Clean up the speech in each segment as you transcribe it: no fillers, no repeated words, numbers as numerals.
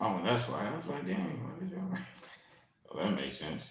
Oh, that's why. I was like, dang, what is y'all? Oh, that makes sense.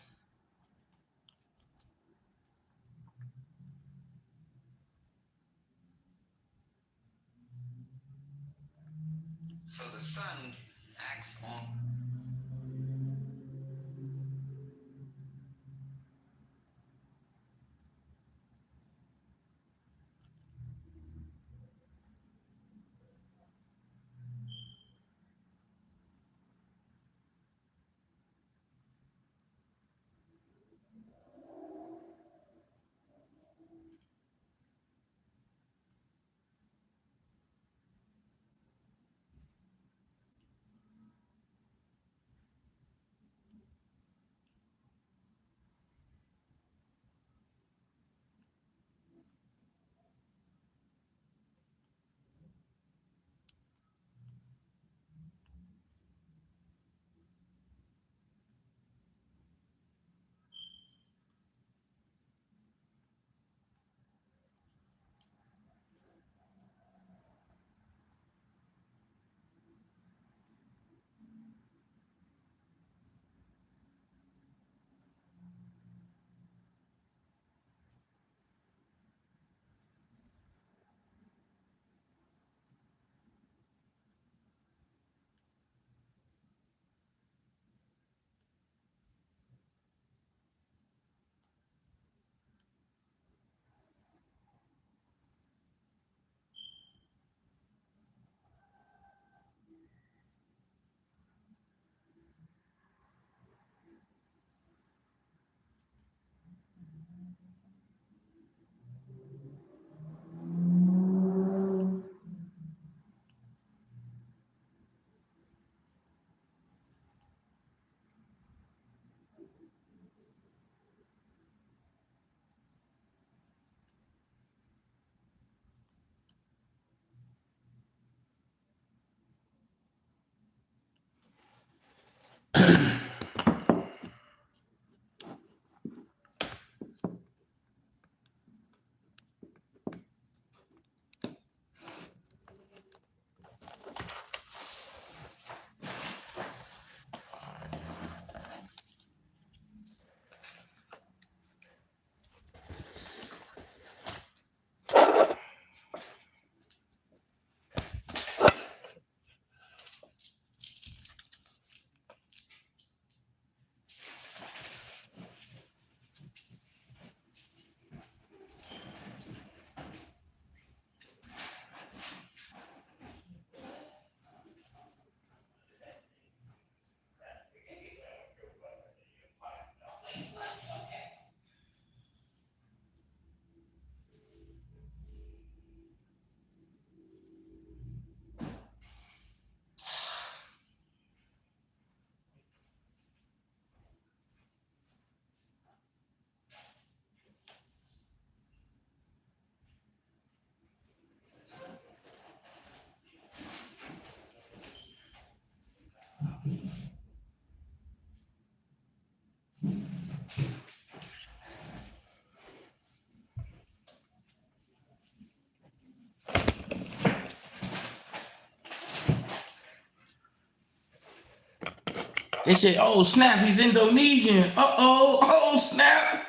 They say, oh, snap, he's Indonesian. Uh-oh, oh, snap.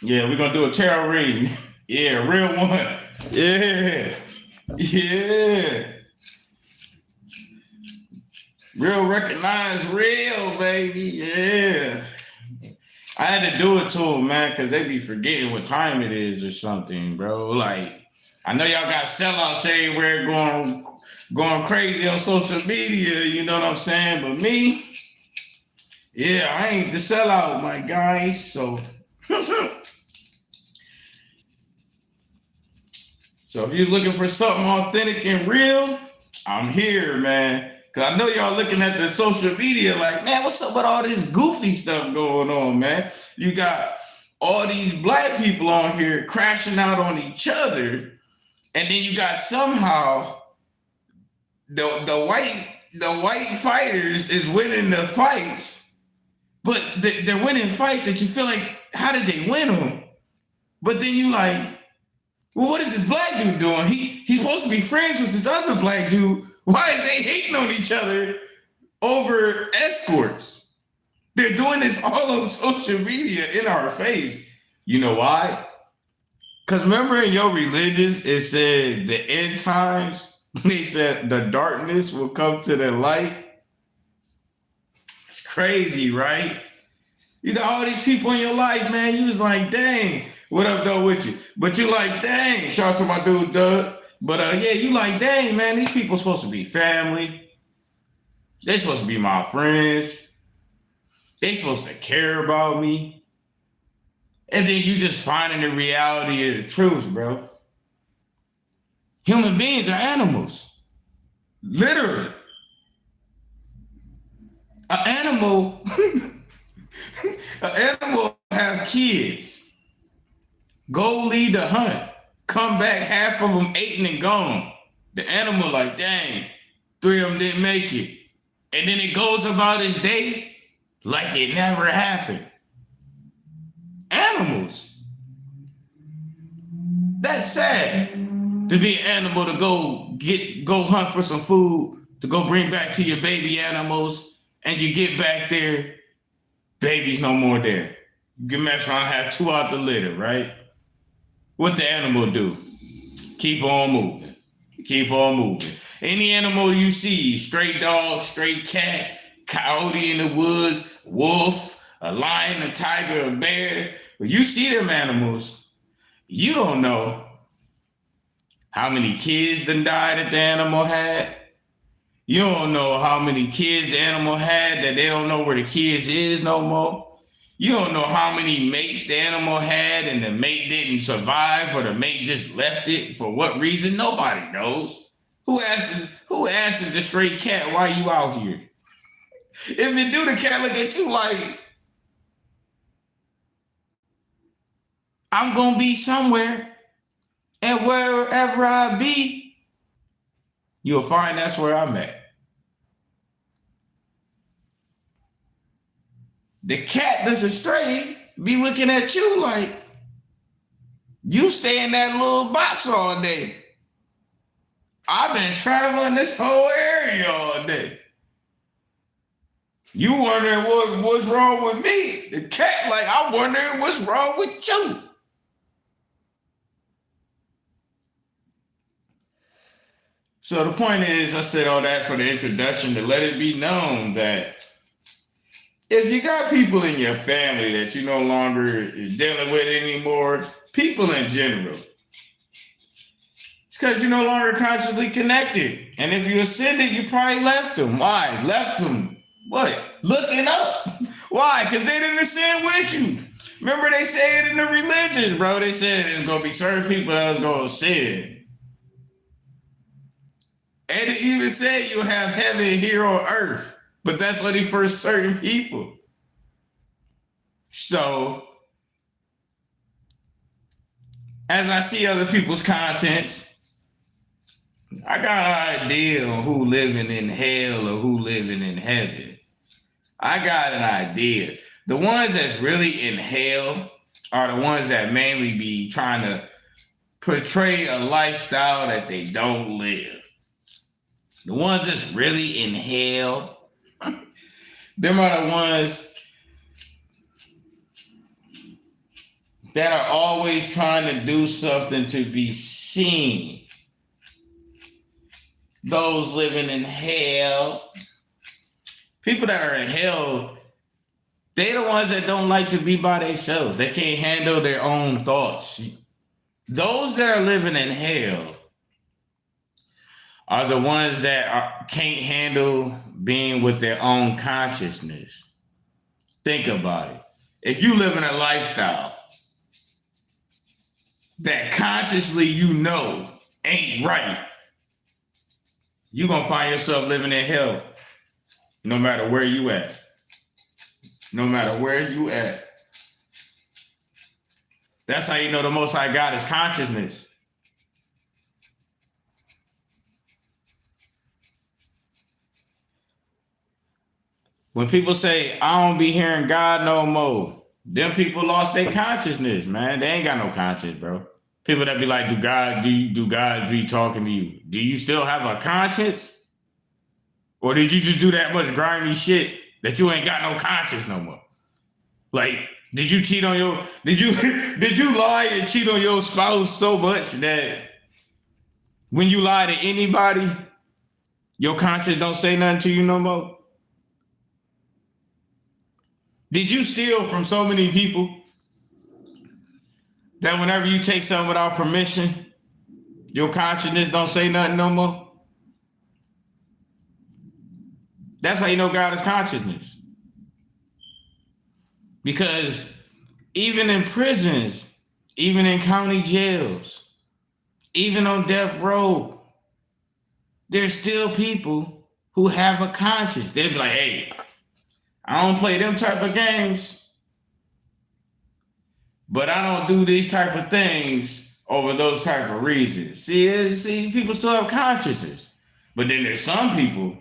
Yeah, we're going to do a tarot reading. Yeah, real one. Yeah. Yeah. Real recognize real, baby. Yeah. I had to do it to them, man, because they be forgetting what time it is or something, bro. Like, I know y'all got sellouts everywhere going crazy on social media, you know what I'm saying? But me, yeah, I ain't the sellout, my guys. So, so if you're looking for something authentic and real, I'm here, man. Cause I know y'all looking at the social media like, man, what's up with all this goofy stuff going on, man? You got all these black people on here crashing out on each other, and then you got somehow the white fighters is winning the fights, but they're winning fights that you feel like, how did they win them? But then you like, well, what is this black dude doing? He's supposed to be friends with this other black dude. Why is they hating on each other over escorts? They're doing this all on social media in our face. You know why? Because remember in your religions, it said the end times, they said the darkness will come to the light. It's crazy, right? You got all these people in your life, man. You was like, dang, what up, though, with you? But you like, dang, shout out to my dude, Doug. But yeah, you like, dang, man, these people supposed to be family. They supposed to be my friends. They supposed to care about me. And then you just finding the reality of the truth, bro. Human beings are animals. Literally. An animal have kids. Go lead the hunt. Come back, half of them eaten and gone. The animal like, dang, 3 of them didn't make it. And then it goes about its day like it never happened. Animals. That's sad to be an animal, to go hunt for some food, to go bring back to your baby animals, and you get back there, baby's no more there. You can mess around, have 2 out the litter, right? What the animal do? Keep on moving. Keep on moving. Any animal you see, stray dog, stray cat, coyote in the woods, wolf, a lion, a tiger, a bear, when you see them animals, you don't know how many kids done died that the animal had. You don't know how many kids the animal had that they don't know where the kids is no more. You don't know how many mates the animal had and the mate didn't survive, or the mate just left it for what reason. Nobody knows. Who asks the stray cat, why you out here? If it do, the cat look at you like, I'm going to be somewhere, and wherever I be, you'll find that's where I'm at. The cat that's astray be looking at you like, you stay in that little box all day. I've been traveling this whole area all day. You wondering what's wrong with me? The cat like, I'm wondering what's wrong with you. So the point is, I said all that for the introduction to let it be known that if you got people in your family that you no longer is dealing with anymore, people in general, it's because you're no longer consciously connected. And if you ascended, you probably left them. Why? Left them. What? Looking up. Why? Because they didn't ascend with you. Remember they say it in the religion, bro. They said there's going to be certain people that was going to ascend. And it even said you'll have heaven here on earth. But that's only for certain people. So, as I see other people's contents, I got an idea on who living in hell or who living in heaven. I got an idea. The ones that's really in hell are the ones that mainly be trying to portray a lifestyle that they don't live. The ones that's really in hell, them are the ones that are always trying to do something to be seen. Those living in hell, people that are in hell, they the ones that don't like to be by themselves. They can't handle their own thoughts. Those that are living in hell are the ones that can't handle being with their own consciousness. Think about it. If you live in a lifestyle that consciously you know ain't right, you're going to find yourself living in hell no matter where you at. No matter where you at. That's how you know the Most High God is consciousness. When people say, I don't be hearing God no more, them people lost their consciousness, man. They ain't got no conscience, bro. People that be like, do God be talking to you? Do you still have a conscience? Or did you just do that much grimy shit that you ain't got no conscience no more? Like, did you cheat on your, did you lie and cheat on your spouse so much that when you lie to anybody, your conscience don't say nothing to you no more? Did you steal from so many people that whenever you take something without permission, your consciousness don't say nothing no more? That's how you know God is consciousness. Because even in prisons, even in county jails, even on death row, there's still people who have a conscience. They be like, hey, I don't play them type of games, but I don't do these type of things over those type of reasons. See, people still have consciences. But then there's some people,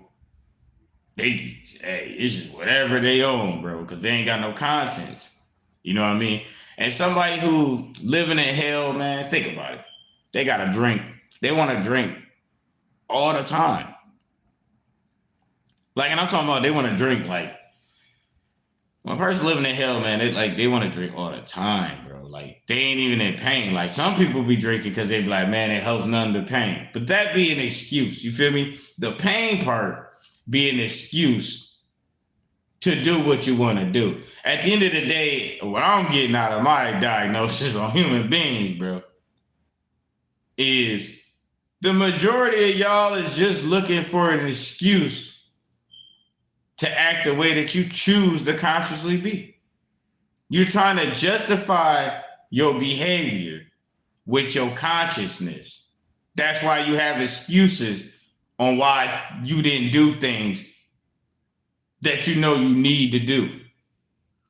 it's just whatever they own, bro, because they ain't got no conscience. You know what I mean? And somebody who living in hell, man, think about it. They got to drink. They want to drink all the time. Like, and I'm talking about they want to drink, like, when a person living in hell, man, they want to drink all the time, bro. Like, they ain't even in pain. Like, some people be drinking because they be like, man, it helps none of the pain. But that be an excuse, you feel me? The pain part be an excuse to do what you want to do. At the end of the day, what I'm getting out of my diagnosis on human beings, bro, is the majority of y'all is just looking for an excuse to act the way that you choose to consciously be. You're trying to justify your behavior with your consciousness. That's why you have excuses on why you didn't do things that you know you need to do.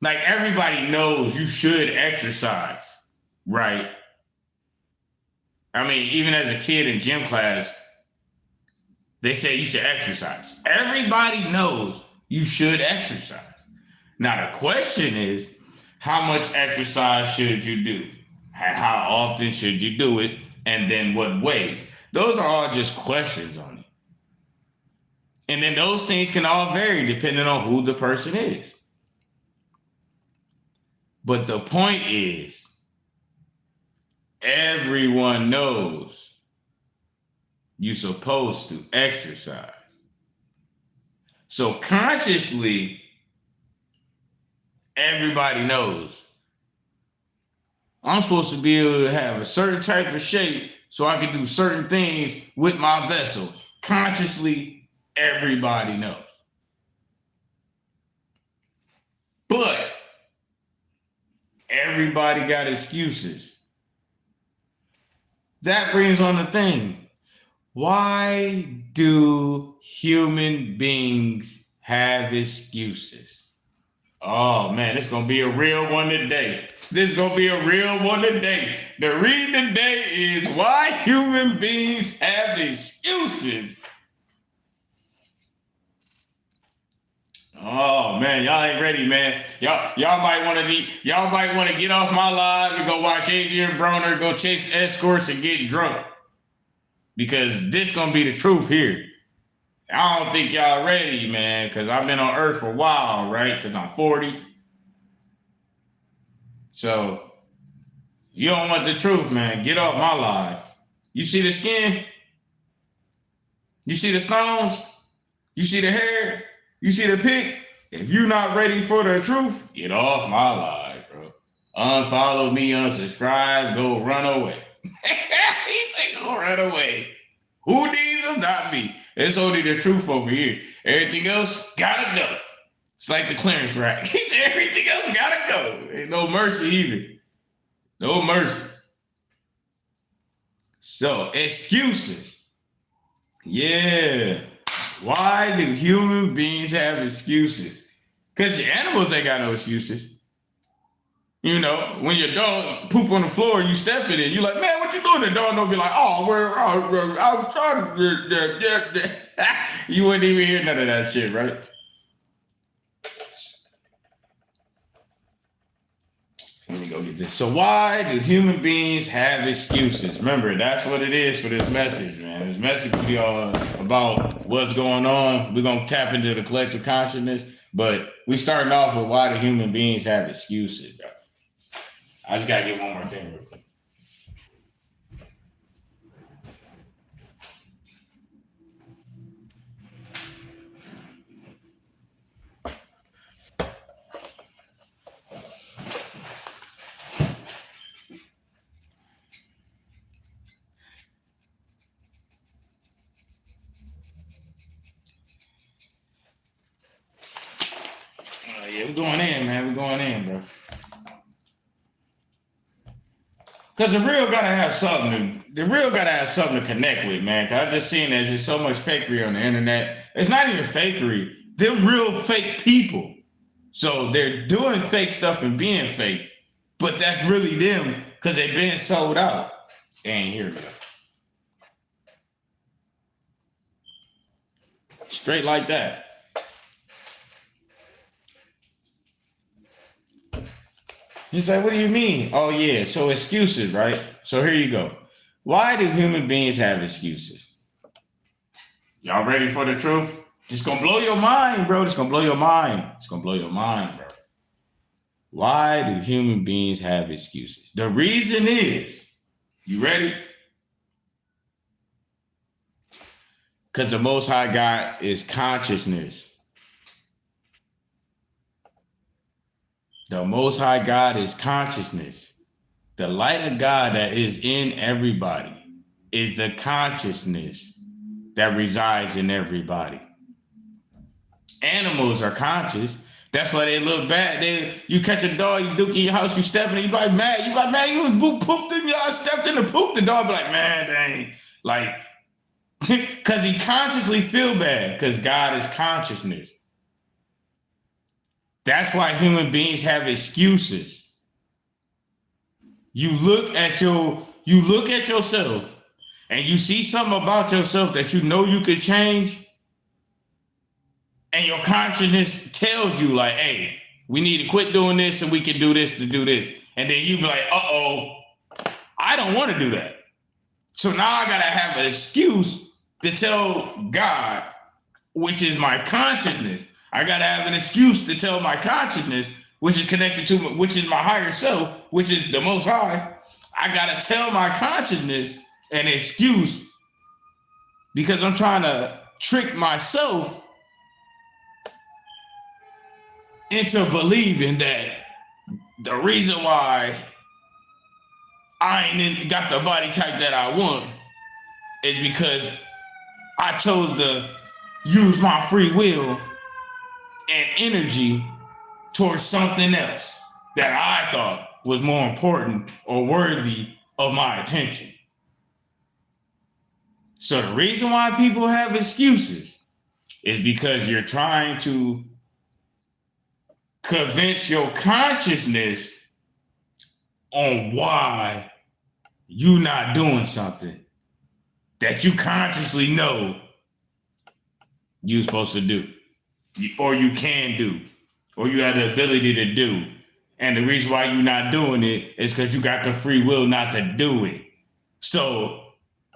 Like, everybody knows you should exercise, right? I mean, even as a kid in gym class, they say you should exercise. Everybody knows you should exercise. Now, the question is, how much exercise should you do? How often should you do it? And then what ways? Those are all just questions on it. And then those things can all vary depending on who the person is. But the point is, everyone knows you're supposed to exercise. So consciously, everybody knows I'm supposed to be able to have a certain type of shape so I can do certain things with my vessel. Consciously, everybody knows. But everybody got excuses. That brings on the thing. Why do human beings have excuses? Oh, man, it's going to be a real one today. This is going to be a real one today. The reading today is why human beings have excuses. Oh man, y'all ain't ready, man. Y'all might want to get off my live and go watch Adrian Broner go chase escorts and get drunk. Because this gonna be the truth here. I don't think y'all ready, man, because I've been on Earth for a while, right? Because I'm 40. So you don't want the truth, man. Get off my live. You see the skin? You see the stones? You see the hair? You see the pic? If you're not ready for the truth, get off my live, bro. Unfollow me, unsubscribe, go run away. He said go run away. Who needs them? Not me. It's only the truth over here. Everything else gotta go. It's like the clearance rack. He said everything else gotta go. Ain't no mercy either. No mercy. So, excuses. Yeah. Why do human beings have excuses? Because your animals ain't got no excuses. You know, when your dog poop on the floor and you step in it, you're like, man, what you doing? The dog don't be like, I was trying to. You wouldn't even hear none of that shit, right? Let me go get this. So why do human beings have excuses? Remember, that's what it is for this message, man. This message will be all about what's going on. We're going to tap into the collective consciousness, but we starting off with why do human beings have excuses, bro. I just got to get one more thing real quick. Yeah, we're going in, man. We're going in, bro. Because the real gotta have something to connect with, man. Because I just seen there's just so much fakery on the internet. It's not even fakery. They're real fake people. So they're doing fake stuff and being fake. But that's really them because they've been sold out. They ain't here, bro. Straight like that. He's like, what do you mean? Oh, yeah. So excuses, right? So here you go. Why do human beings have excuses? Y'all ready for the truth? It's going to blow your mind, bro. It's going to blow your mind. It's going to blow your mind, bro. Why do human beings have excuses? The reason is, you ready? Because the Most High God is consciousness. The Most High God is consciousness. The light of God that is in everybody is the consciousness that resides in everybody. Animals are conscious. That's why they look bad. You catch a dog, you duke in your house, you step in, you like, man, you pooped in, I stepped in the poop. The dog be like, man, dang. Like, because he consciously feel bad because God is consciousness. That's why human beings have excuses. You look at yourself and you see something about yourself that you know you could change, and your consciousness tells you like, hey, we need to quit doing this and we can do this to do this. And then you be like, I don't want to do that. So now I gotta have an excuse to tell God, which is my consciousness. I gotta have an excuse to tell my consciousness, which is connected to which is my higher self, which is the Most High. I gotta tell my consciousness an excuse because I'm trying to trick myself into believing that the reason why I ain't got the body type that I want is because I chose to use my free will and energy towards something else that I thought was more important or worthy of my attention. So the reason why people have excuses is because you're trying to convince your consciousness on why you're not doing something that you consciously know you're supposed to do. or you can do, or you have the ability to do. And the reason why you're not doing it is because you got the free will not to do it. So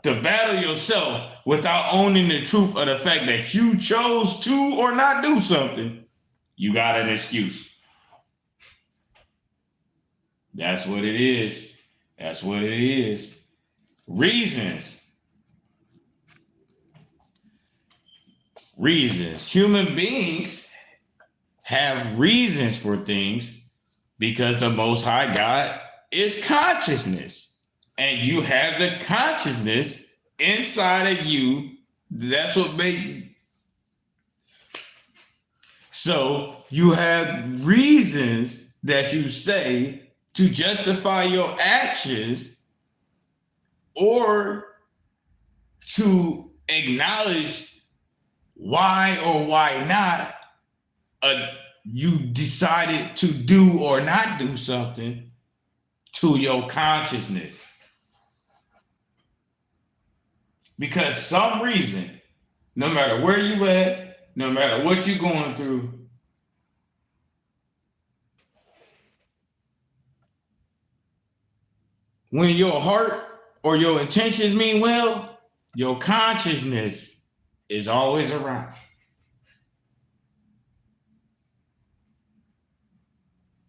to battle yourself without owning the truth of the fact that you chose to or not do something, you got an excuse. That's what it is. That's what it is. Reasons. Human beings have reasons for things because the Most High God is consciousness. And you have the consciousness inside of you. That's what makes. So you have reasons that you say to justify your actions or to acknowledge why or why not you decided to do or not do something to your consciousness. Because some reason, no matter where you at, no matter what you're going through, when your heart or your intentions mean well, your consciousness is always around.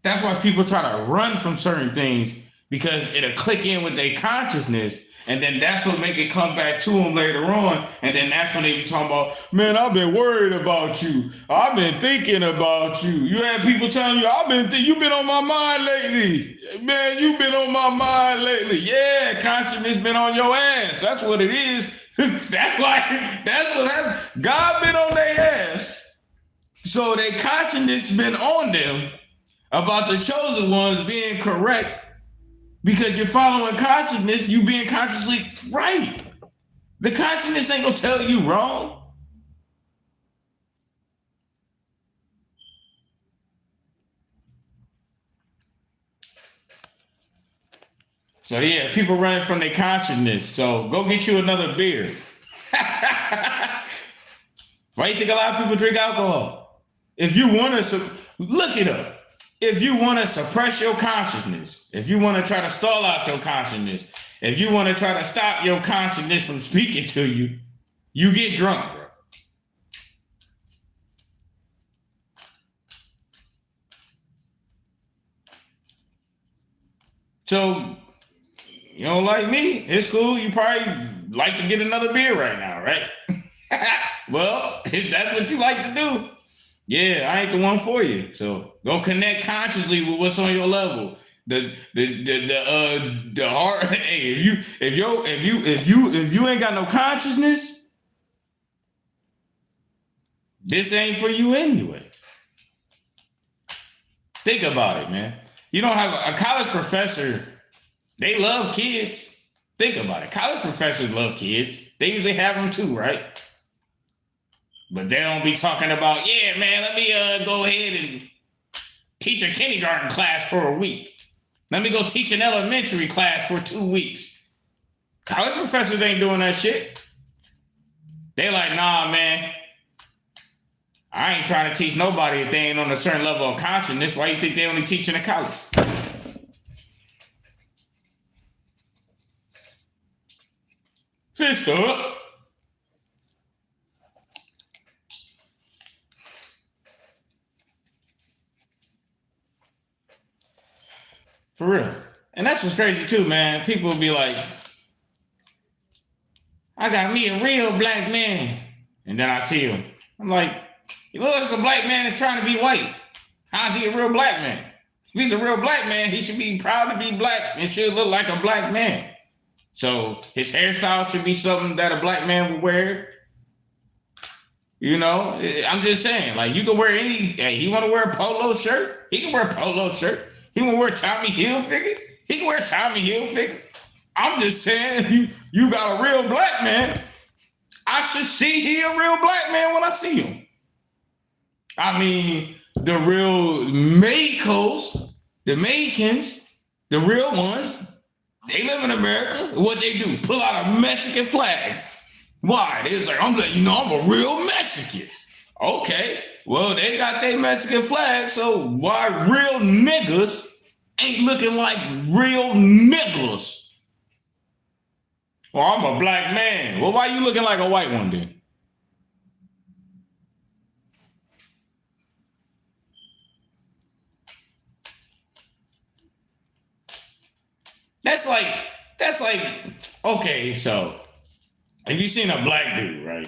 That's why people try to run from certain things, because it'll click in with their consciousness, and then that's what make it come back to them later on. And then that's when they be talking about, man, I've been worried about you. I've been thinking about you. You have people telling you, you've been on my mind lately. Man, you've been on my mind lately. Yeah, consciousness been on your ass. That's what it is. That's what happened. God been on their ass. So their consciousness been on them about the chosen ones being correct. Because you're following consciousness, you being consciously right. The consciousness ain't gonna tell you wrong. So yeah, people running from their consciousness. So go get you another beer. Why you think a lot of people drink alcohol? If you want to, look it up. If you want to suppress your consciousness, if you want to try to stall out your consciousness, if you want to try to stop your consciousness from speaking to you, you get drunk, bro. So, you don't like me? It's cool. You probably like to get another beer right now, right? Well, if that's what you like to do, yeah, I ain't the one for you. So go connect consciously with what's on your level. The heart. Hey, if you ain't got no consciousness, this ain't for you anyway. Think about it, man. You don't have a college professor. They love kids. Think about it. College professors love kids. They usually have them too, right? But they don't be talking about, yeah, man, let me go ahead and teach a kindergarten class for a week. Let me go teach an elementary class for 2 weeks. College professors ain't doing that shit. They like, nah, man, I ain't trying to teach nobody if they ain't on a certain level of consciousness. Why you think they only teaching in college? Fist up. For real. And that's what's crazy too, man. People will be like, I got me a real black man. And then I see him. I'm like, he looks like a black man that's trying to be white. How's he a real black man? If he's a real black man, he should be proud to be black and should look like a black man. So his hairstyle should be something that a black man would wear. You know, I'm just saying, like, you can wear hey, he want to wear a polo shirt? He can wear a polo shirt. He want to wear Tommy Hilfiger? He can wear Tommy Hilfiger. I'm just saying, you got a real black man. I should see he a real black man when I see him. I mean, the real Makos, the Makins, the real ones, they live in America. What they do? Pull out a Mexican flag. Why? They're like, I'm letting you know I'm a real Mexican. Okay. Well, they got their Mexican flag, so why real niggas ain't looking like real niggas? Well, I'm a black man. Well, why you looking like a white one then? That's like, okay, so if you seen a black dude, right?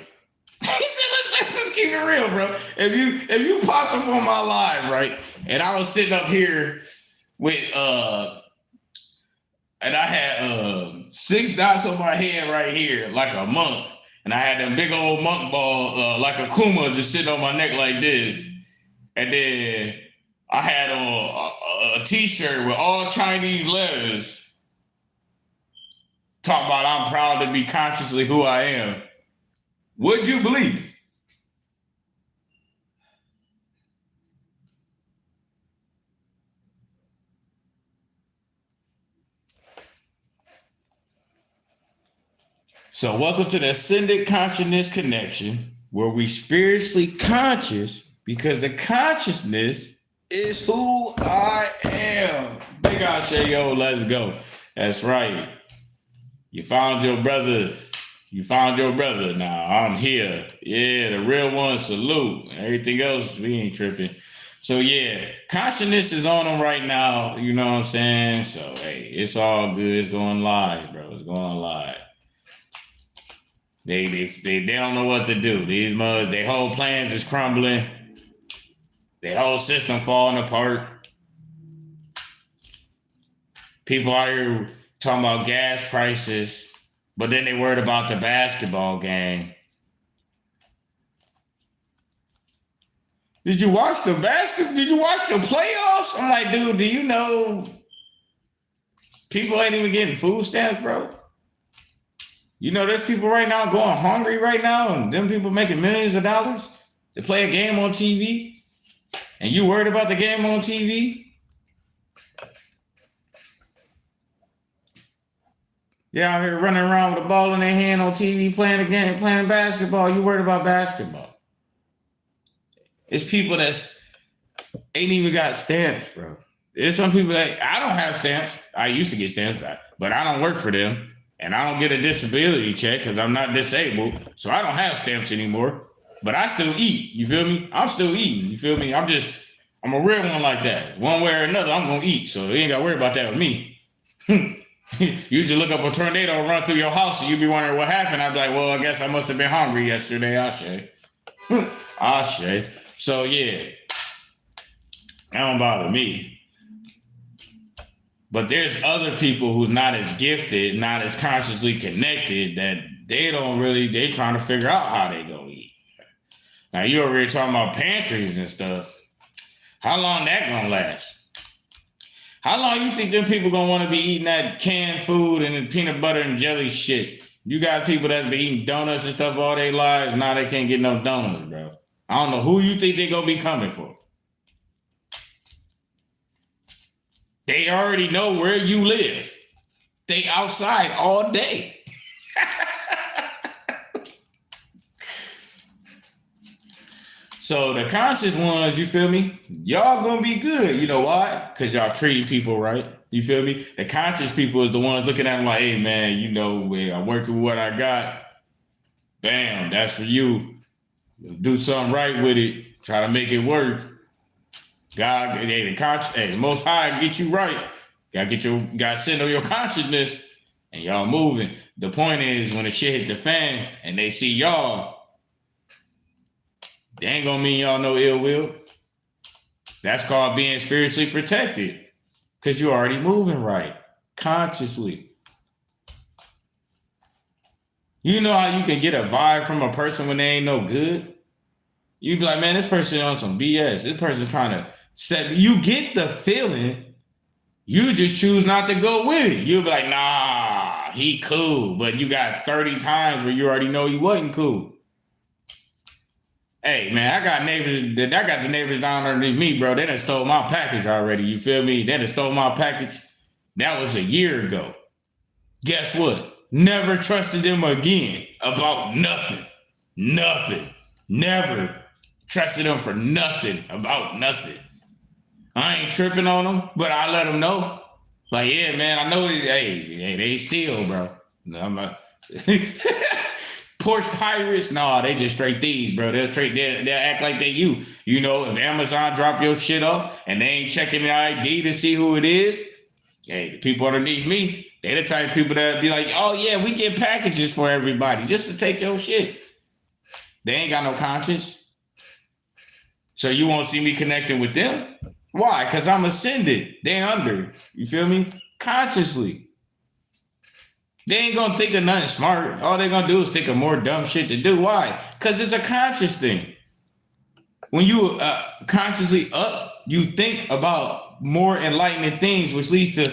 He said, let's just keep it real, bro. If you popped up on my live, right, and I was sitting up here with and I had 6 dots on my head right here, like a monk, and I had them big old monk ball, like a kuma, just sitting on my neck like this, and then I had on a t-shirt with all Chinese letters, talking about I'm proud to be consciously who I am. Would you believe it? So welcome to the Ascended Consciousness Connection, where we spiritually conscious because the consciousness is who I am. Big Ashe, yo, let's go. That's right. You found your brother. You found your brother now. I'm here. Yeah, the real one, salute. Everything else, we ain't tripping. So yeah, consciousness is on them right now. You know what I'm saying? So hey, it's all good. It's going live, bro. It's going live. They don't know what to do. These mugs, their whole plans is crumbling. Their whole system falling apart. People out here talking about gas prices, but then they worried about the basketball game. Did you watch the Did you watch the playoffs? I'm like, dude, do you know people ain't even getting food stamps, bro? You know, there's people right now going hungry right now, and them people making millions of dollars to play a game on TV, and you worried about the game on TV? They're out here running around with a ball in their hand on TV playing a game, playing basketball. You worried about basketball. It's people that's ain't even got stamps, bro. There's some people that I don't have stamps. I used to get stamps, but I don't work for them. And I don't get a disability check because I'm not disabled. So I don't have stamps anymore. But I still eat. You feel me? I'm still eating. You feel me? I'm a real one like that. One way or another, I'm going to eat. So you ain't got to worry about that with me. You just look up a tornado run through your house and you be wondering what happened. I'd be like, well, I guess I must have been hungry yesterday. Ashe. Ashe. So yeah, that don't bother me. But there's other people who's not as gifted, not as consciously connected, that they trying to figure out how they gonna eat. Now you over here talking about pantries and stuff. How long that gonna last? How long you think them people gonna want to be eating that canned food and the peanut butter and jelly shit? You got people that be eating donuts and stuff all their lives. Now they can't get no donuts, bro. I don't know who you think they gonna be coming for. They already know where you live. They outside all day. So the conscious ones, you feel me? Y'all gonna be good. You know why? Because y'all treating people right. You feel me? The conscious people is the ones looking at them like, hey man, you know, I'm working with what I got. Bam, that's for you. Do something right with it. Try to make it work. God, the Most High get you right. Gotta send on your consciousness, and y'all moving. The point is, when the shit hit the fan and they see y'all, they ain't gonna mean y'all no ill will. That's called being spiritually protected, because you're already moving right, consciously. You know how you can get a vibe from a person when they ain't no good? You be like, man, this person on some BS. This person trying to you get the feeling, you just choose not to go with it. You'll be like, nah, he cool. But you got 30 times where you already know he wasn't cool. Hey, man, I got the neighbors down underneath me, bro. They done stole my package already. You feel me? They done stole my package. That was a year ago. Guess what? Never trusted them again about nothing. Nothing. Never trusted them for nothing, about nothing. I ain't tripping on them, but I let them know. Like, yeah, man, I know, hey, they steal, bro. No, I'm not. Porsche pirates, nah, they just straight thieves, bro. They'll act like they you. You know, if Amazon drop your shit off and they ain't checking the ID to see who it is, hey, the people underneath me, they the type of people that be like, oh yeah, we get packages for everybody just to take your shit. They ain't got no conscience. So you won't see me connecting with them. Why? Because I'm ascended. They under. You feel me? Consciously. They ain't gonna think of nothing smart. All they gonna do is think of more dumb shit to do. Why? Because it's a conscious thing. When you consciously up, you think about more enlightening things, which leads to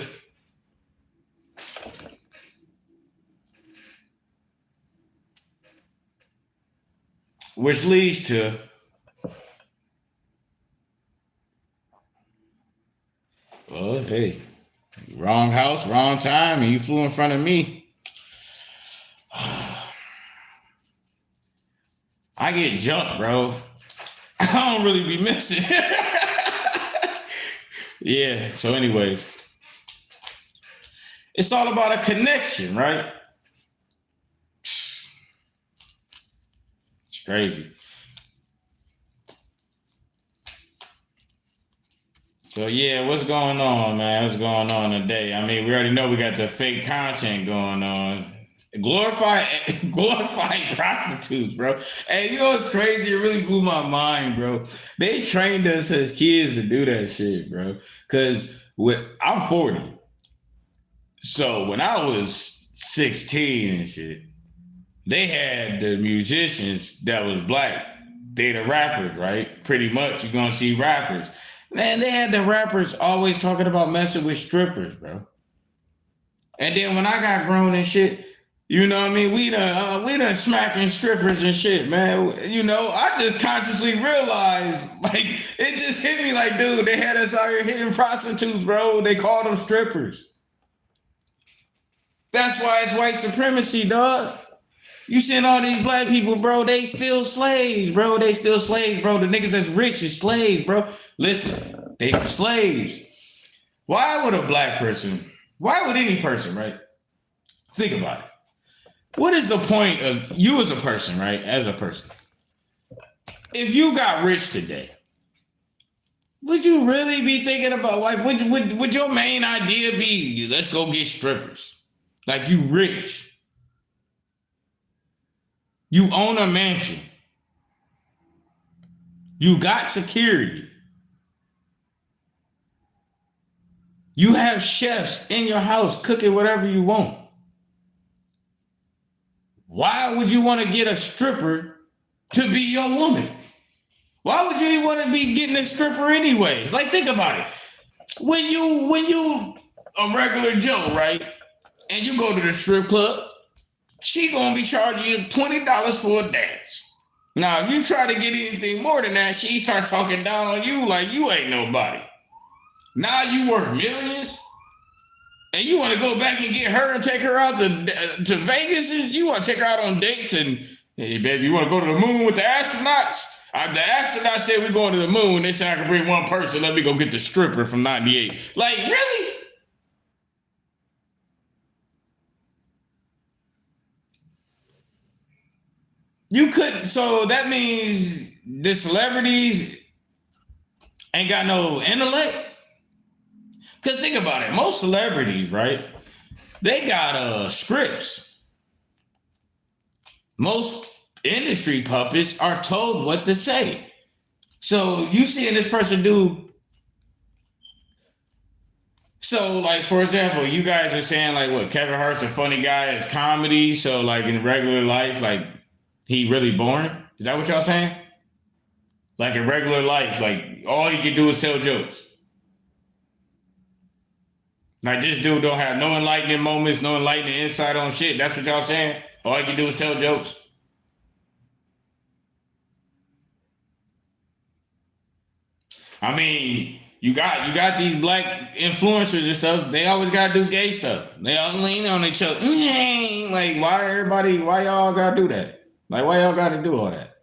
well, hey, wrong house, wrong time, and you flew in front of me. I get jumped, bro. I don't really be missing. Yeah, so anyways. It's all about a connection, right? It's crazy. So yeah, what's going on, man? What's going on today? I mean, we already know we got the fake content going on. Glorified prostitutes, bro. And you know what's crazy? It really blew my mind, bro. They trained us as kids to do that shit, bro. Cause I'm 40. So when I was 16 and shit, they had the musicians that was black. They the rappers, right? Pretty much you're gonna see rappers. Man, they had the rappers always talking about messing with strippers, bro. And then when I got grown and shit, you know what I mean? We done smacking strippers and shit, man. You know, I just consciously realized, like, it just hit me like, dude, they had us out here hitting prostitutes, bro. They called them strippers. That's why it's white supremacy, dog. You seeing all these black people, bro, they still slaves, bro. They still slaves, bro. The niggas that's rich is slaves, bro. Listen, they slaves. Why would any person, right? Think about it. What is the point of you as a person, right? As a person. If you got rich today, would you really be thinking about, like, would your main idea be, let's go get strippers? Like, you rich. You own a mansion. You got security. You have chefs in your house cooking whatever you want. Why would you want to get a stripper to be your woman? Why would you even want to be getting a stripper anyways? Like, think about it. When you a regular Joe, right? And you go to the strip club, she gonna be charging you $20 for a dance. Now, if you try to get anything more than that, she start talking down on you like you ain't nobody. Now you worth millions, and you want to go back and get her and take her out to Vegas? You want to take her out on dates and, hey, baby, you want to go to the moon with the astronauts? The astronauts said we're going to the moon. They said I can bring one person. Let me go get the stripper from 98. Like, really? You couldn't. So that means the celebrities ain't got no intellect? Because think about it. Most celebrities, right? They got scripts. Most industry puppets are told what to say. So you seeing this person do. So, like, for example, you guys are saying, like, what, Kevin Hart's a funny guy as comedy. So, like, in regular life, like, he really boring? Is that what y'all saying? Like, in regular life, like, all he can do is tell jokes. Like, this dude don't have no enlightening moments, no enlightening insight on shit. That's what y'all saying? All he can do is tell jokes? I mean, you got these black influencers and stuff. They always gotta do gay stuff. They all lean on each other. Like, why y'all gotta do that? Like, why y'all gotta do all that?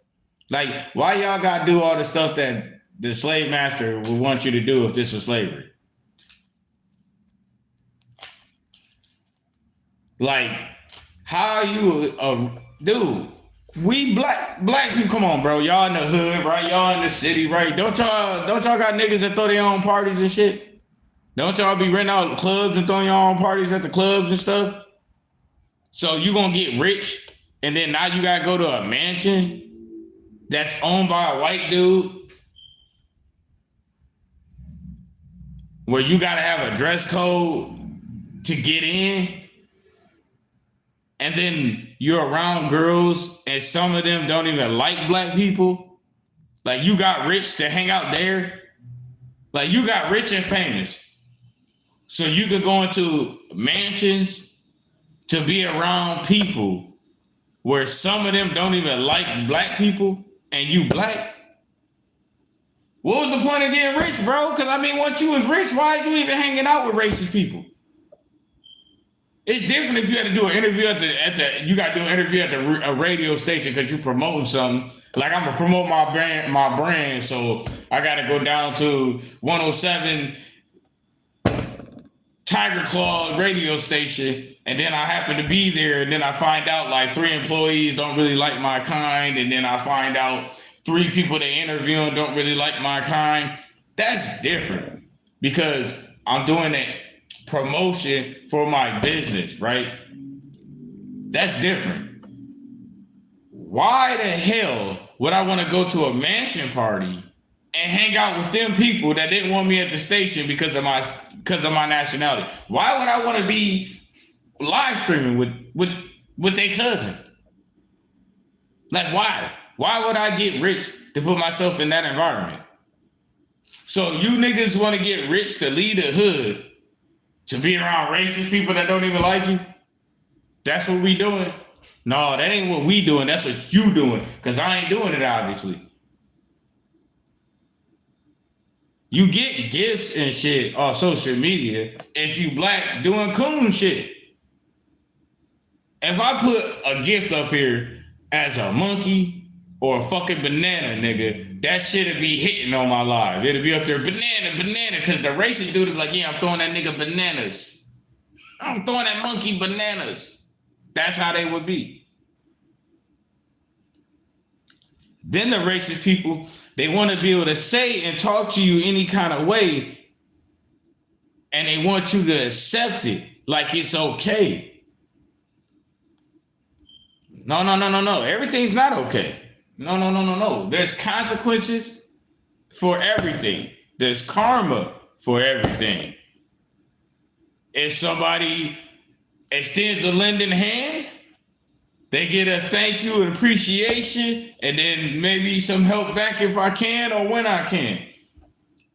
Like, why y'all gotta do all the stuff that the slave master would want you to do if this was slavery? Like, how you, dude? We black people, come on, bro. Y'all in the hood, right? Y'all in the city, right? Don't y'all got niggas that throw their own parties and shit? Don't y'all be renting out clubs and throwing your own parties at the clubs and stuff? So you gonna get rich, and then now you gotta go to a mansion that's owned by a white dude, where you gotta have a dress code to get in, and then you're around girls, and some of them don't even like black people. Like, you got rich to hang out there. Like, you got rich and famous, so you could go into mansions to be around people where some of them don't even like black people, and you black. What was the point of getting rich, bro? Because, I mean, once you was rich, why is you even hanging out with racist people? It's different if you had to do an interview you got to do an interview at a radio station because you promoting something. Like, I'm gonna promote my brand, so I got to go down to 107 Tiger Claw radio station, and then I happen to be there, and then I find out like 3 employees don't really like my kind, and then I find out 3 people they interviewing don't really like my kind. That's different because I'm doing it promotion for my business, right? That's different. Why the hell would I want to go to a mansion party and hang out with them people that didn't want me at the station because of my nationality? Why would I want to be live streaming with their cousin? Like, why? Why would I get rich to put myself in that environment? So you niggas want to get rich to lead the hood, to be around racist people that don't even like you? That's what we doing? No, that ain't what we doing. That's what you doing. Because I ain't doing it, obviously. You get gifts and shit on social media if you black doing coon shit. If I put a gift up here as a monkey or a fucking banana, nigga, that shit'd be hitting on my live. It'd be up there, banana, because the racist dude is like, yeah, I'm throwing that nigga bananas. I'm throwing that monkey bananas. That's how they would be. Then the racist people, they want to be able to say and talk to you any kind of way, and they want you to accept it like it's okay. No. Everything's not okay. No. There's consequences for everything. There's karma for everything. If somebody extends a lending hand, they get a thank you and appreciation, and then maybe some help back if I can or when I can.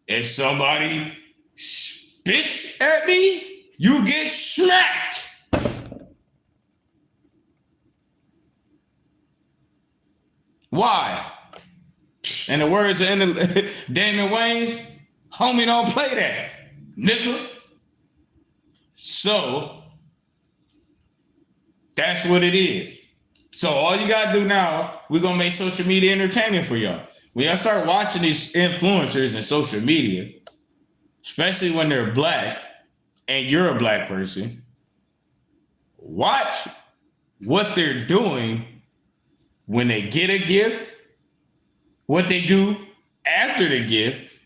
If somebody spits at me, you get smacked. Why? In the words of Damon Wayans, homie, don't play that, nigga. So that's what it is. So all you gotta do now, we're gonna make social media entertaining for y'all. When y'all start watching these influencers in social media, especially when they're black and you're a black person, watch what they're doing when they get a gift, what they do after the gift.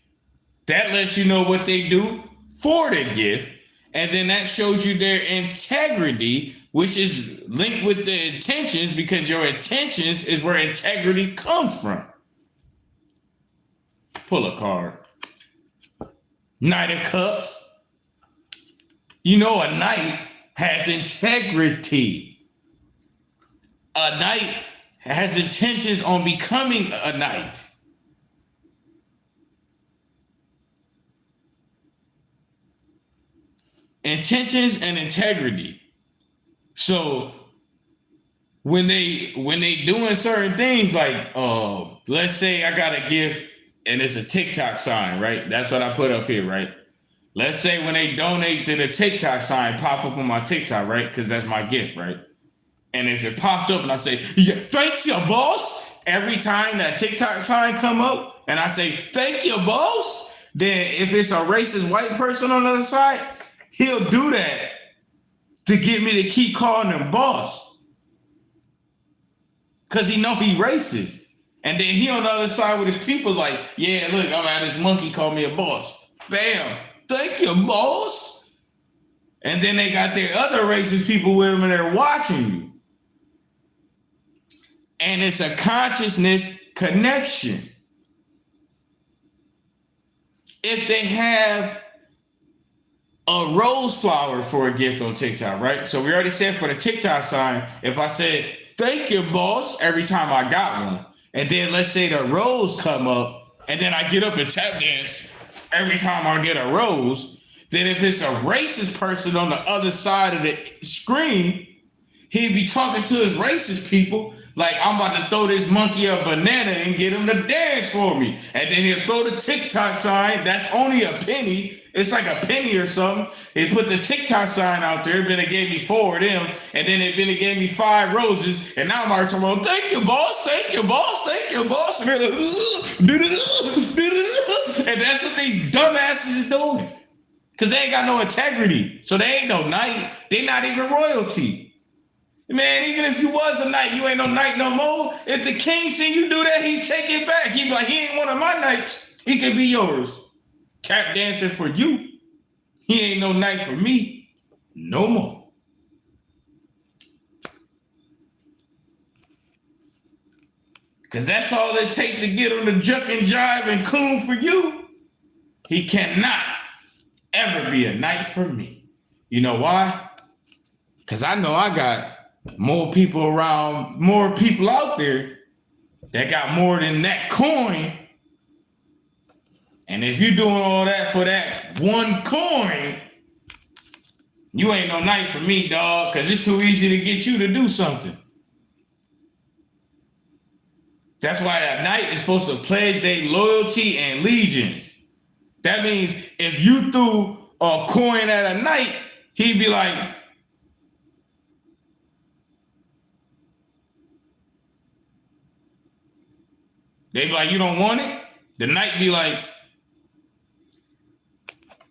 That lets you know what they do for the gift. And then that shows you their integrity, which is linked with the intentions, because your intentions is where integrity comes from. Pull a card. Knight of Cups. You know, a knight has integrity. A knight has intentions on becoming a knight. Intentions and integrity. So when they doing certain things, like let's say I got a gift and it's a TikTok sign, right? That's what I put up here, right? Let's say when they donate to the TikTok sign, pop up on my TikTok, right? Because that's my gift, right? And if it popped up and I say, yeah, thanks, your boss, every time that TikTok sign come up and I say, thank you, boss, then if it's a racist white person on the other side, he'll do that to get me to keep calling him boss. Because he know he racist. And then he on the other side with his people like, yeah, look, I'm at this monkey call me a boss. Bam, thank you, boss. And then they got their other racist people with them and they're watching you. And it's a consciousness connection. If they have a rose flower for a gift on TikTok, right? So we already said for the TikTok sign, if I said, thank you, boss, every time I got one, and then let's say the rose come up, and then I get up and tap dance every time I get a rose, then if it's a racist person on the other side of the screen, he'd be talking to his racist people like, I'm about to throw this monkey a banana and get him to dance for me. And then he'll throw the TikTok sign. That's only a penny. It's like a penny or something. He put the TikTok sign out there. Then it gave me 4 of them. And then it gave me 5 roses. And now I'm already talking about, thank you, boss. Thank you, boss. Thank you, boss. And they're like, and that's what these dumbasses is doing. Because they ain't got no integrity. So they ain't no knight. They not even royalty. Man, even if you was a knight, you ain't no knight no more. If the king see you do that, he take it back. He be like, he ain't one of my knights. He can be yours. Tap dancing for you. He ain't no knight for me. No more. Because that's all it take to get him to juck and jive and coon for you. He cannot ever be a knight for me. You know why? Because I know I got more people around, more people out there that got more than that coin. And if you're doing all that for that one coin, you ain't no knight for me, dog, because it's too easy to get you to do something. That's why that knight is supposed to pledge their loyalty and allegiance. That means if you threw a coin at a knight, he'd be like, they be like, you don't want it? The knight be like,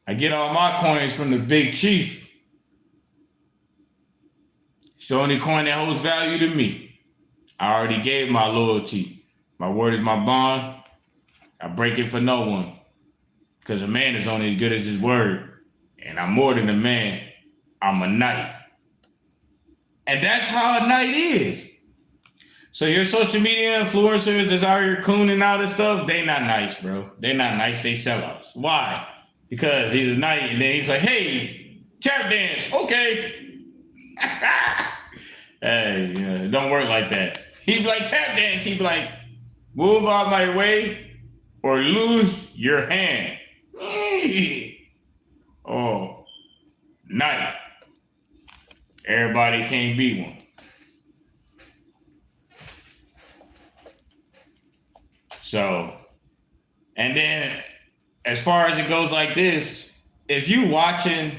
I get all my coins from the big chief. It's the only coin that holds value to me. I already gave my loyalty. My word is my bond. I break it for no one. Because a man is only as good as his word. And I'm more than a man. I'm a knight. And that's how a knight is. So your social media influencers that's out here cooning out and stuff, they not nice, bro. They not nice. They sellouts. Why? Because he's a knight and then he's like, hey, tap dance. Okay. Hey, it don't work like that. He'd be like, tap dance. He'd be like, move out my way or lose your hand. Oh, knight. Everybody can't be one. So, and then as far as it goes like this, if you watching,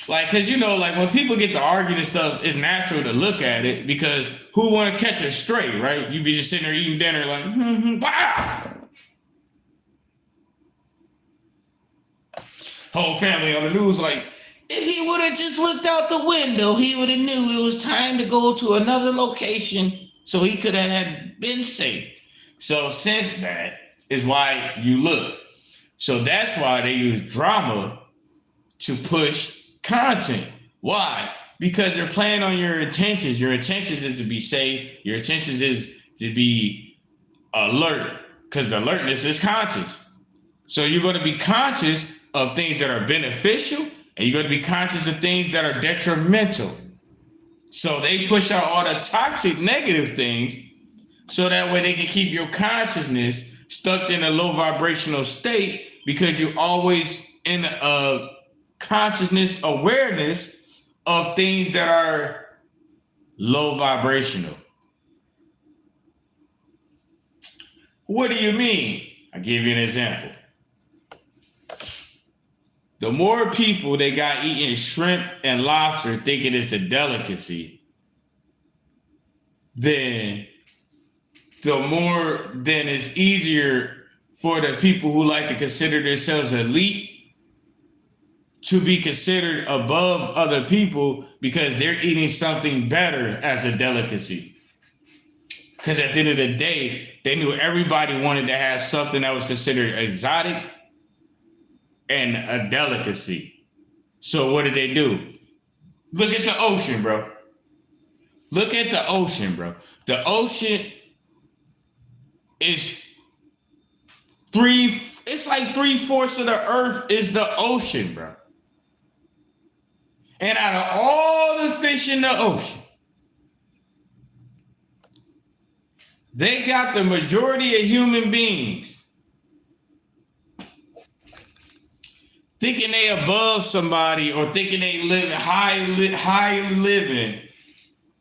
like, cause like when people get to arguing and stuff, it's natural to look at it because who want to catch a stray, right? You be just sitting there eating dinner like, bah! Whole family on the news like, if he would have just looked out the window, he would have knew it was time to go to another location so he could have been safe. So since that is why you look. So that's why they use drama to push content. Why? Because they're playing on your intentions. Your intentions is to be safe. Your intentions is to be alert because the alertness is conscious. So you're going to be conscious of things that are beneficial and you're going to be conscious of things that are detrimental. So they push out all the toxic negative things so that way they can keep your consciousness stuck in a low vibrational state because you're always in a consciousness awareness of things that are low vibrational. What do you mean? I'll give you an example. The more people they got eating shrimp and lobster thinking it's a delicacy, then the more then it's easier for the people who like to consider themselves elite to be considered above other people because they're eating something better as a delicacy. Because at the end of the day, they knew everybody wanted to have something that was considered exotic and a delicacy. So what did they do? Look at the ocean, bro. Look at the ocean, bro. The ocean is it's like 3/4 of the earth is the ocean, bro. And out of all the fish in the ocean, they got the majority of human beings thinking they above somebody or thinking they live high living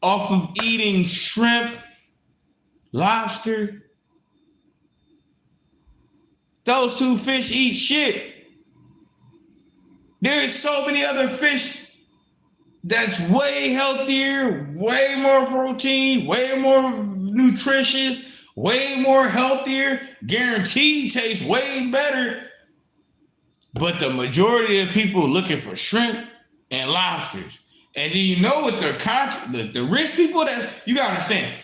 off of eating shrimp, lobster. Those two fish eat shit. There's so many other fish that's way healthier, way more protein, way more nutritious, way more healthier, guaranteed tastes way better. But the majority of people looking for shrimp and lobsters. And then you know what the rich people, you gotta understand,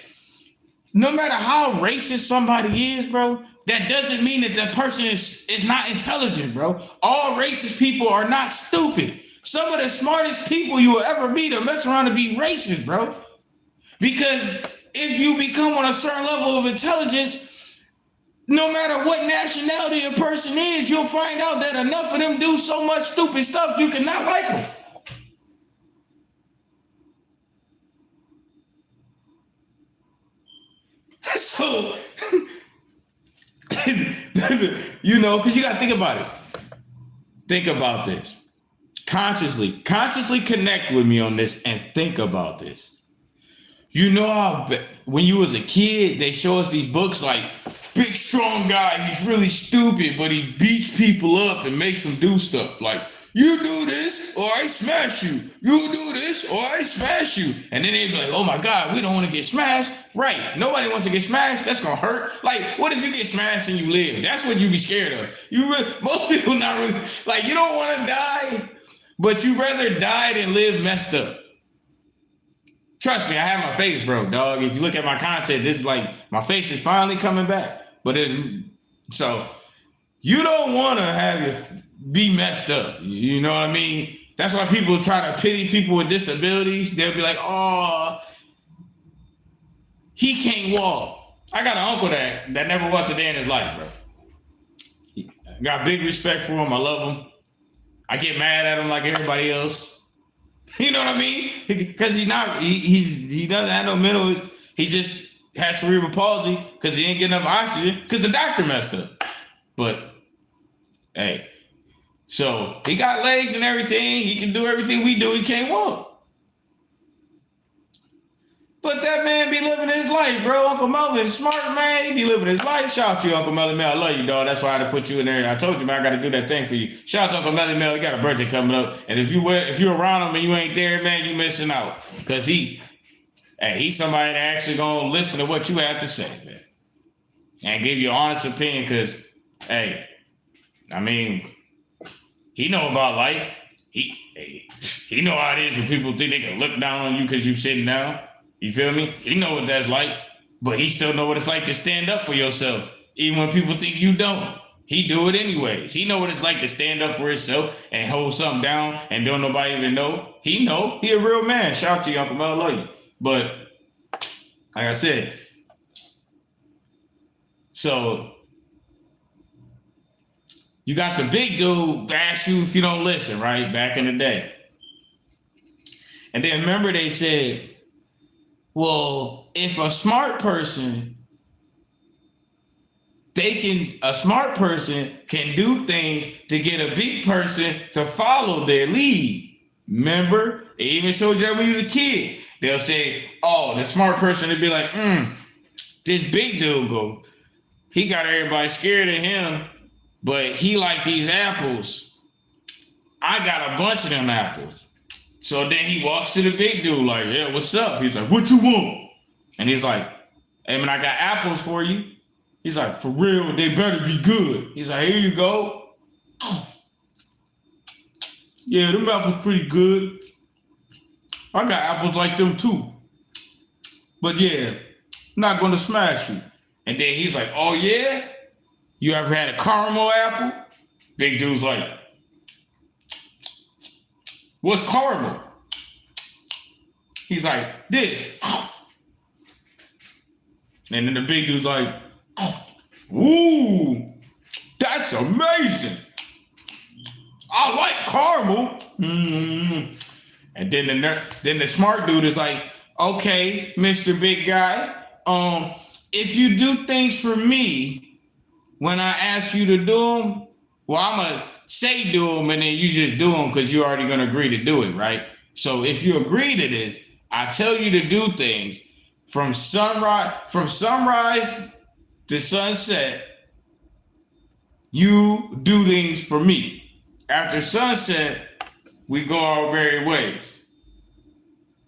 no matter how racist somebody is, bro, that doesn't mean that the person is not intelligent, bro. All racist people are not stupid. Some of the smartest people you will ever meet are mess around to be racist, bro. Because if you become on a certain level of intelligence, no matter what nationality a person is, you'll find out that enough of them do so much stupid stuff you cannot like them. So, you know, because you got to think about it. Think about this. Consciously connect with me on this and think about this. You know how when you was a kid, they show us these books like big strong guy, he's really stupid, but he beats people up and makes them do stuff like, you do this or I smash you. You do this or I smash you. And then they be like, oh my God, we don't want to get smashed. Right. Nobody wants to get smashed. That's going to hurt. Like, what if you get smashed and you live? That's what you be scared of. Most people not really, like, you don't want to die, but you rather die than live messed up. Trust me, I have my face broke, dog. If you look at my content, this is like, my face is finally coming back. But so you don't want to have your be messed up. You know what I mean? That's why people try to pity people with disabilities. They'll be like, oh, he can't walk. I got an uncle that never walked a day in his life, bro. I got big respect for him. I love him. I get mad at him like everybody else. You know what I mean? Because he doesn't have no mental, he just has cerebral palsy because he ain't getting enough oxygen because the doctor messed up. But, hey, so he got legs and everything. He can do everything we do. He can't walk. But that man be living his life, bro. Uncle Melvin is smart, man. He be living his life. Shout out to you, Uncle Melvin, man. I love you, dog. That's why I had to put you in there. I told you, man, I got to do that thing for you. Shout out to Uncle Melvin, man. He got a birthday coming up. And if you're around him and you ain't there, man, you missing out. Because he's somebody that actually going to listen to what you have to say, man. And give you an honest opinion because, hey, I mean, he know about life. He know how it is when people think they can look down on you because you sitting down. You feel me? He know what that's like, but he still know what it's like to stand up for yourself, even when people think you don't. He do it anyways. He know what it's like to stand up for himself and hold something down and don't nobody even know. He know. He a real man. Shout out to you, Uncle Mel. I love you. But like I said, so you got the big dude bash you if you don't listen, right? Back in the day. And then remember they said, well, if a smart person can do things to get a big person to follow their lead. Remember? They even showed you that when you was a kid. They'll say, oh, the smart person would be like, this big dude he got everybody scared of him, but he like these apples. I got a bunch of them apples. So then he walks to the big dude like, yeah, what's up? He's like, what you want? And he's like, Hey, man, I got apples for you. He's like, for real, they better be good. He's like, here you go. Yeah, them apples pretty good. I got apples like them too. But yeah, not gonna smash you. And then he's like, oh yeah? You ever had a caramel apple? Big dude's like, what's caramel? He's like, this. And then the big dude's like, ooh, that's amazing. I like caramel. Mm-hmm. And then the smart dude is like, okay, Mr. Big Guy, if you do things for me when I ask you to do them, well, I'm gonna say do them, and then you just do them because you're already gonna agree to do it, right? So if you agree to this, I tell you to do things from sunrise to sunset. You do things for me. After sunset, we go our merry ways.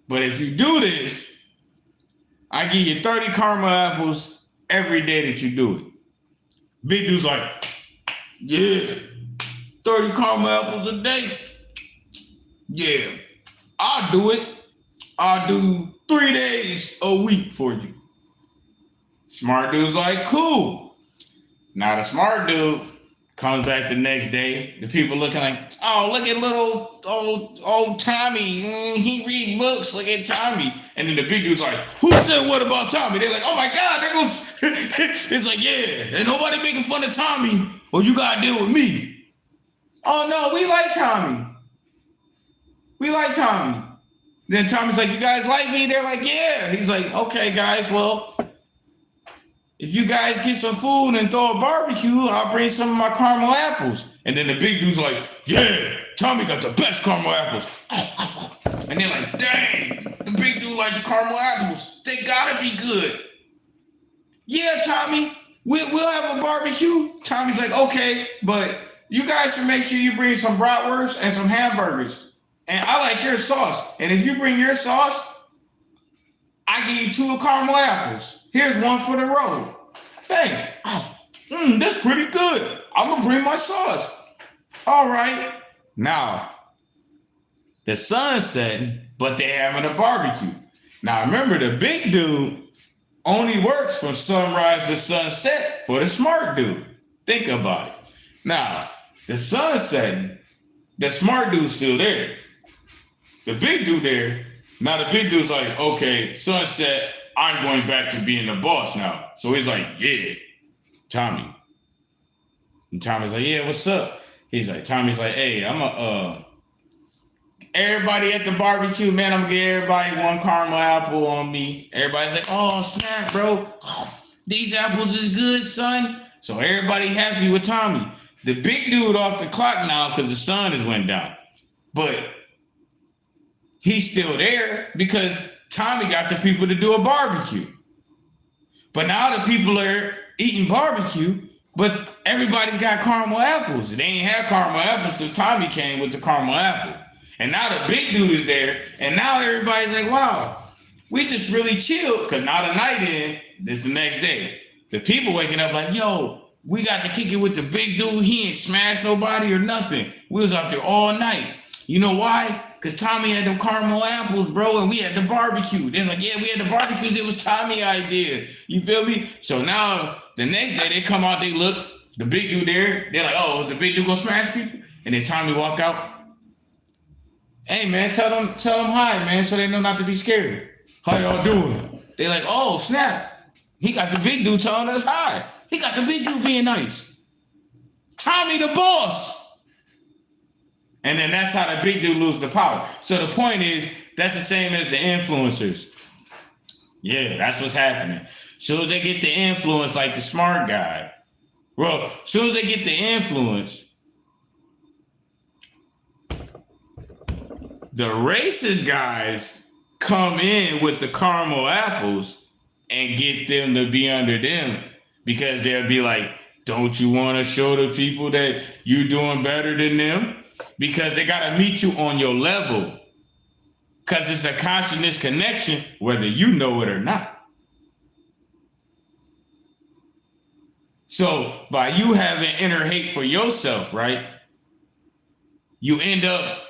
But if you do this, I give you 30 caramel apples every day that you do it. Big dude's like, yeah, 30 caramel apples a day. Yeah, I'll do it. I'll do 3 days a week for you. Smart dude's like, cool. Now the smart dude comes back the next day. The people looking like, oh, look at little old Tommy. He read books. Look at Tommy. And then the big dude's like, who said what about Tommy? They're like, oh my God, there goes. It's like, yeah, ain't nobody making fun of Tommy. Or you gotta deal with me. Oh no, we like Tommy. We like Tommy. Then Tommy's like, you guys like me? They're like, yeah. He's like, okay, guys, well, if you guys get some food and throw a barbecue, I'll bring some of my caramel apples. And then the big dude's like, yeah, Tommy got the best caramel apples. And they're like, dang, the big dude like the caramel apples. They gotta be good. Yeah, Tommy, we'll have a barbecue. Tommy's like, okay, but you guys should make sure you bring some bratwurst and some hamburgers. And I like your sauce. And if you bring your sauce, I give you 2 caramel apples. Here's 1 for the road. Thanks. That's pretty good. I'm gonna bring my sauce. All right. Now, the sun's setting, but they're having a barbecue. Now, remember, the big dude only works from sunrise to sunset for the smart dude. Think about it. Now, the sun's setting, the smart dude's still there. The big dude there. Now, the big dude's like, okay, sunset, I'm going back to being the boss now. So he's like, yeah, Tommy. And Tommy's like, yeah, what's up? Tommy's like, hey, everybody at the barbecue, man, I'm gonna give everybody 1 caramel apple on me. Everybody's like, oh, snap, bro. These apples is good, son. So everybody happy with Tommy. The big dude off the clock now because the sun has went down. But he's still there because Tommy got the people to do a barbecue. But now the people are eating barbecue, but everybody's got caramel apples. They ain't had caramel apples until Tommy came with the caramel apple. And now the big dude is there, and now everybody's like, wow, we just really chilled, because now the night in, this the next day. The people waking up like, yo, we got to kick it with the big dude. He ain't smashed nobody or nothing. We was out there all night. You know why? Because Tommy had them caramel apples, bro, and we had the barbecue. They're like, yeah, we had the barbecues. It was Tommy's idea. You feel me? So now, the next day, they come out, they look, the big dude there. They're like, oh, is the big dude gonna smash people? And then Tommy walk out. Hey, man, tell them hi, man, so they know not to be scared. How y'all doing? They're like, oh, snap. He got the big dude telling us hi. He got the big dude being nice. Tommy the boss. And then that's how the big dude loses the power. So the point is, that's the same as the influencers. Yeah, that's what's happening. Soon as they get the influence like the smart guy, well, soon as they get the influence, the racist guys come in with the caramel apples and get them to be under them because they'll be like, don't you want to show the people that you're doing better than them? Because they got to meet you on your level. Because it's a consciousness connection, whether you know it or not. So by you having inner hate for yourself, right, you end up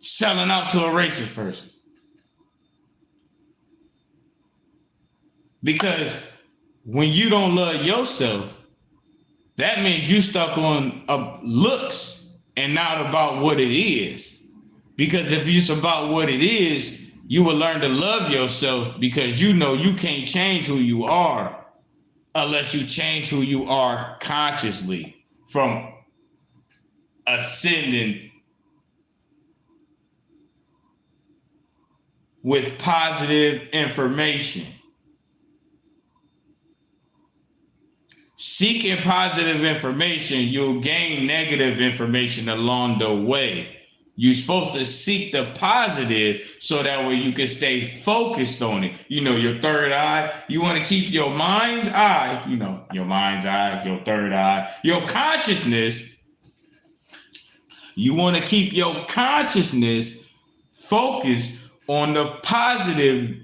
selling out to a racist person. Because when you don't love yourself, that means you stuck on looks and not about what it is. Because if it's about what it is, you will learn to love yourself, because you know you can't change who you are unless you change who you are consciously from ascending with positive information. Seeking positive information, you'll gain negative information along the way. You're supposed to seek the positive so that way you can stay focused on it. You know, your third eye, you want to keep your mind's eye, you know, your mind's eye, your third eye, your consciousness. You want to keep your consciousness focused on the positive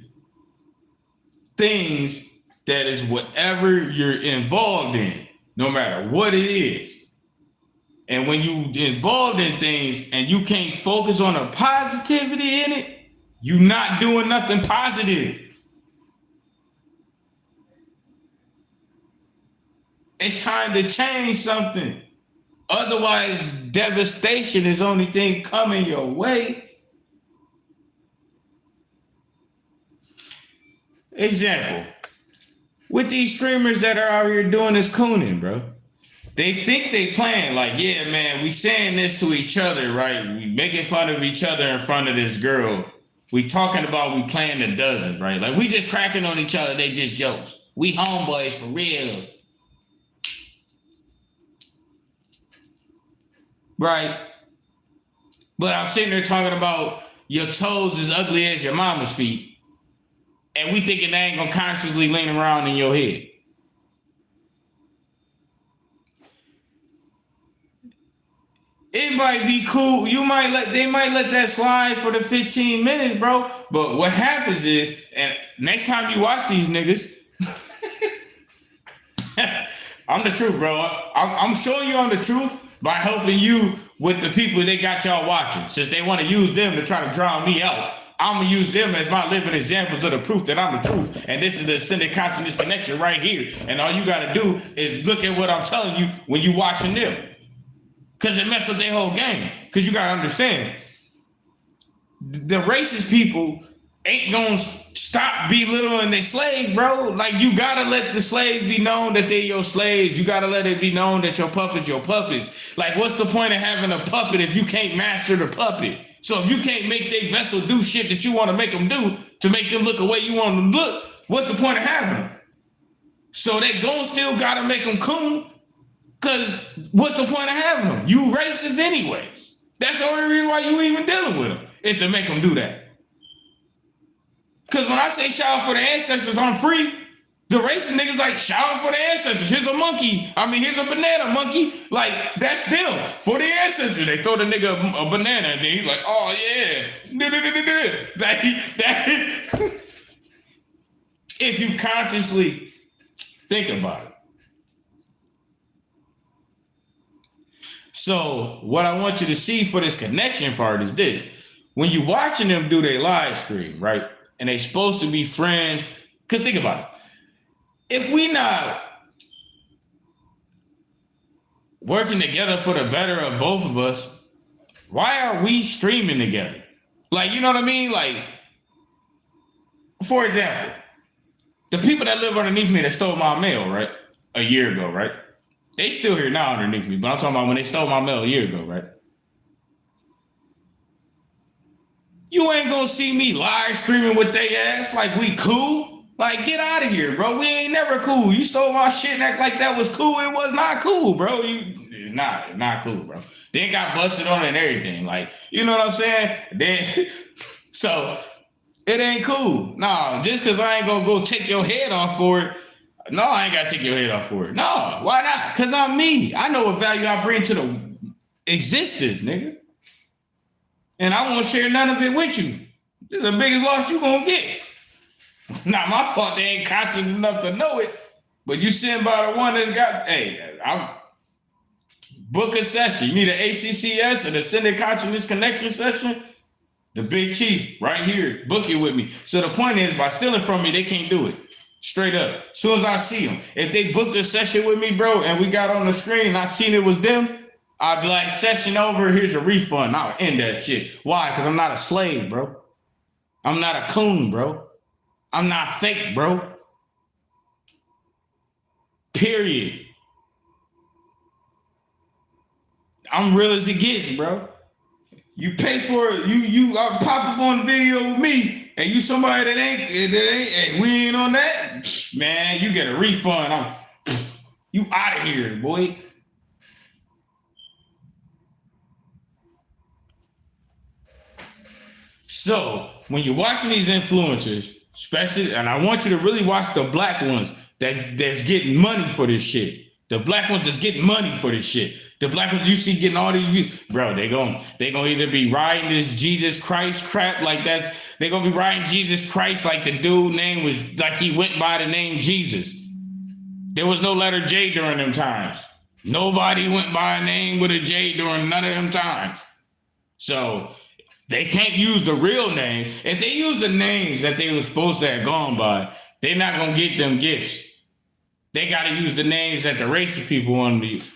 things that is whatever you're involved in, no matter what it is. And when you involved in things and you can't focus on the positivity in it, you're not doing nothing positive. It's time to change something. Otherwise, devastation is the only thing coming your way. Example, with these streamers that are out here doing this cooning, bro. They think they playing like, yeah, man, we saying this to each other, right? We making fun of each other in front of this girl. We talking about we playing the dozen, right? Like, we just cracking on each other. They just jokes. We homeboys for real. Right? But I'm sitting there talking about your toes as ugly as your mama's feet. And we thinking they ain't gonna consciously lean around in your head. It might be cool. They might let that slide for the 15 minutes, bro. But what happens is, and next time you watch these niggas, I'm the truth, bro. I'm showing you I'm the truth by helping you with the people they got y'all watching. Since they want to use them to try to drown me out, I'm going to use them as my living examples of the proof that I'm the truth. And this is the ascended consciousness connection right here. And all you got to do is look at what I'm telling you when you watching them. Because it messes up their whole game. Because you got to understand, the racist people ain't going to stop belittling their slaves, bro. Like, you got to let the slaves be known that they're your slaves. You got to let it be known that your puppet's your puppets. Like, what's the point of having a puppet if you can't master the puppet? So if you can't make their vessel do shit that you want to make them do to make them look the way you want them to look, what's the point of having them? So they gon' still got to make them coon. Because what's the point of having them? You racist anyways. That's the only reason why you even dealing with them, is to make them do that. Because when I say shout out for the ancestors, I'm free. The racist niggas like, shout out for the ancestors. Here's a monkey. Here's a banana monkey. Like, that's them. For the ancestors. They throw the nigga a banana and then he's like, oh yeah. If you consciously think about it. So what I want you to see for this connection part is this. When you're watching them do their live stream, right? And they supposed to be friends. Because think about it. If we not working together for the better of both of us, why are we streaming together? Like, you know what I mean? Like, for example, the people that live underneath me that stole my mail, right? A year ago, right? They still here now underneath me, but I'm talking about when they stole my mail a year ago, right? You ain't gonna see me live streaming with they ass like we cool. Like, get out of here, bro. We ain't never cool. You stole my shit and act like that was cool. It was not cool, bro. It's not cool, bro. Then got busted on and everything. Like, you know what I'm saying? So it ain't cool. No, just because I ain't gonna go take your head off for it. No, I ain't gotta take your head off for it. No, why not? Because I'm me. I know what value I bring to the existence, nigga. And I won't share none of it with you. This is the biggest loss you gonna get. Not my fault they ain't conscious enough to know it. But you sitting by the one that got, hey, I'm book a session. You need an ACCS, an Ascended Consciousness Connection session. The big chief right here, book it with me. So the point is, by stealing from me, they can't do it. Straight up. As soon as I see them, if they booked a session with me, bro, and we got on the screen and I seen it was them, I'd be like, session over, here's a refund. I'll end that shit. Why? Because I'm not a slave, bro. I'm not a coon, bro. I'm not fake, bro. Period. I'm real as it gets, bro. You pay for it. You pop up on the video with me, and you somebody that ain't hey, we ain't on that, man. You get a refund. You out of here, boy. So when you're watching these influencers, especially, and I want you to really watch the black ones that's getting money for this shit. The black ones that's getting money for this shit. The black ones you see getting all these views. Bro, they gonna either be riding this Jesus Christ crap like that. They gonna be riding Jesus Christ like the dude name was, like he went by the name Jesus. There was no letter J during them times. Nobody went by a name with a J during none of them times. So they can't use the real name. If they use the names that they were supposed to have gone by, they're not gonna get them gifts. They got to use the names that the racist people want to use.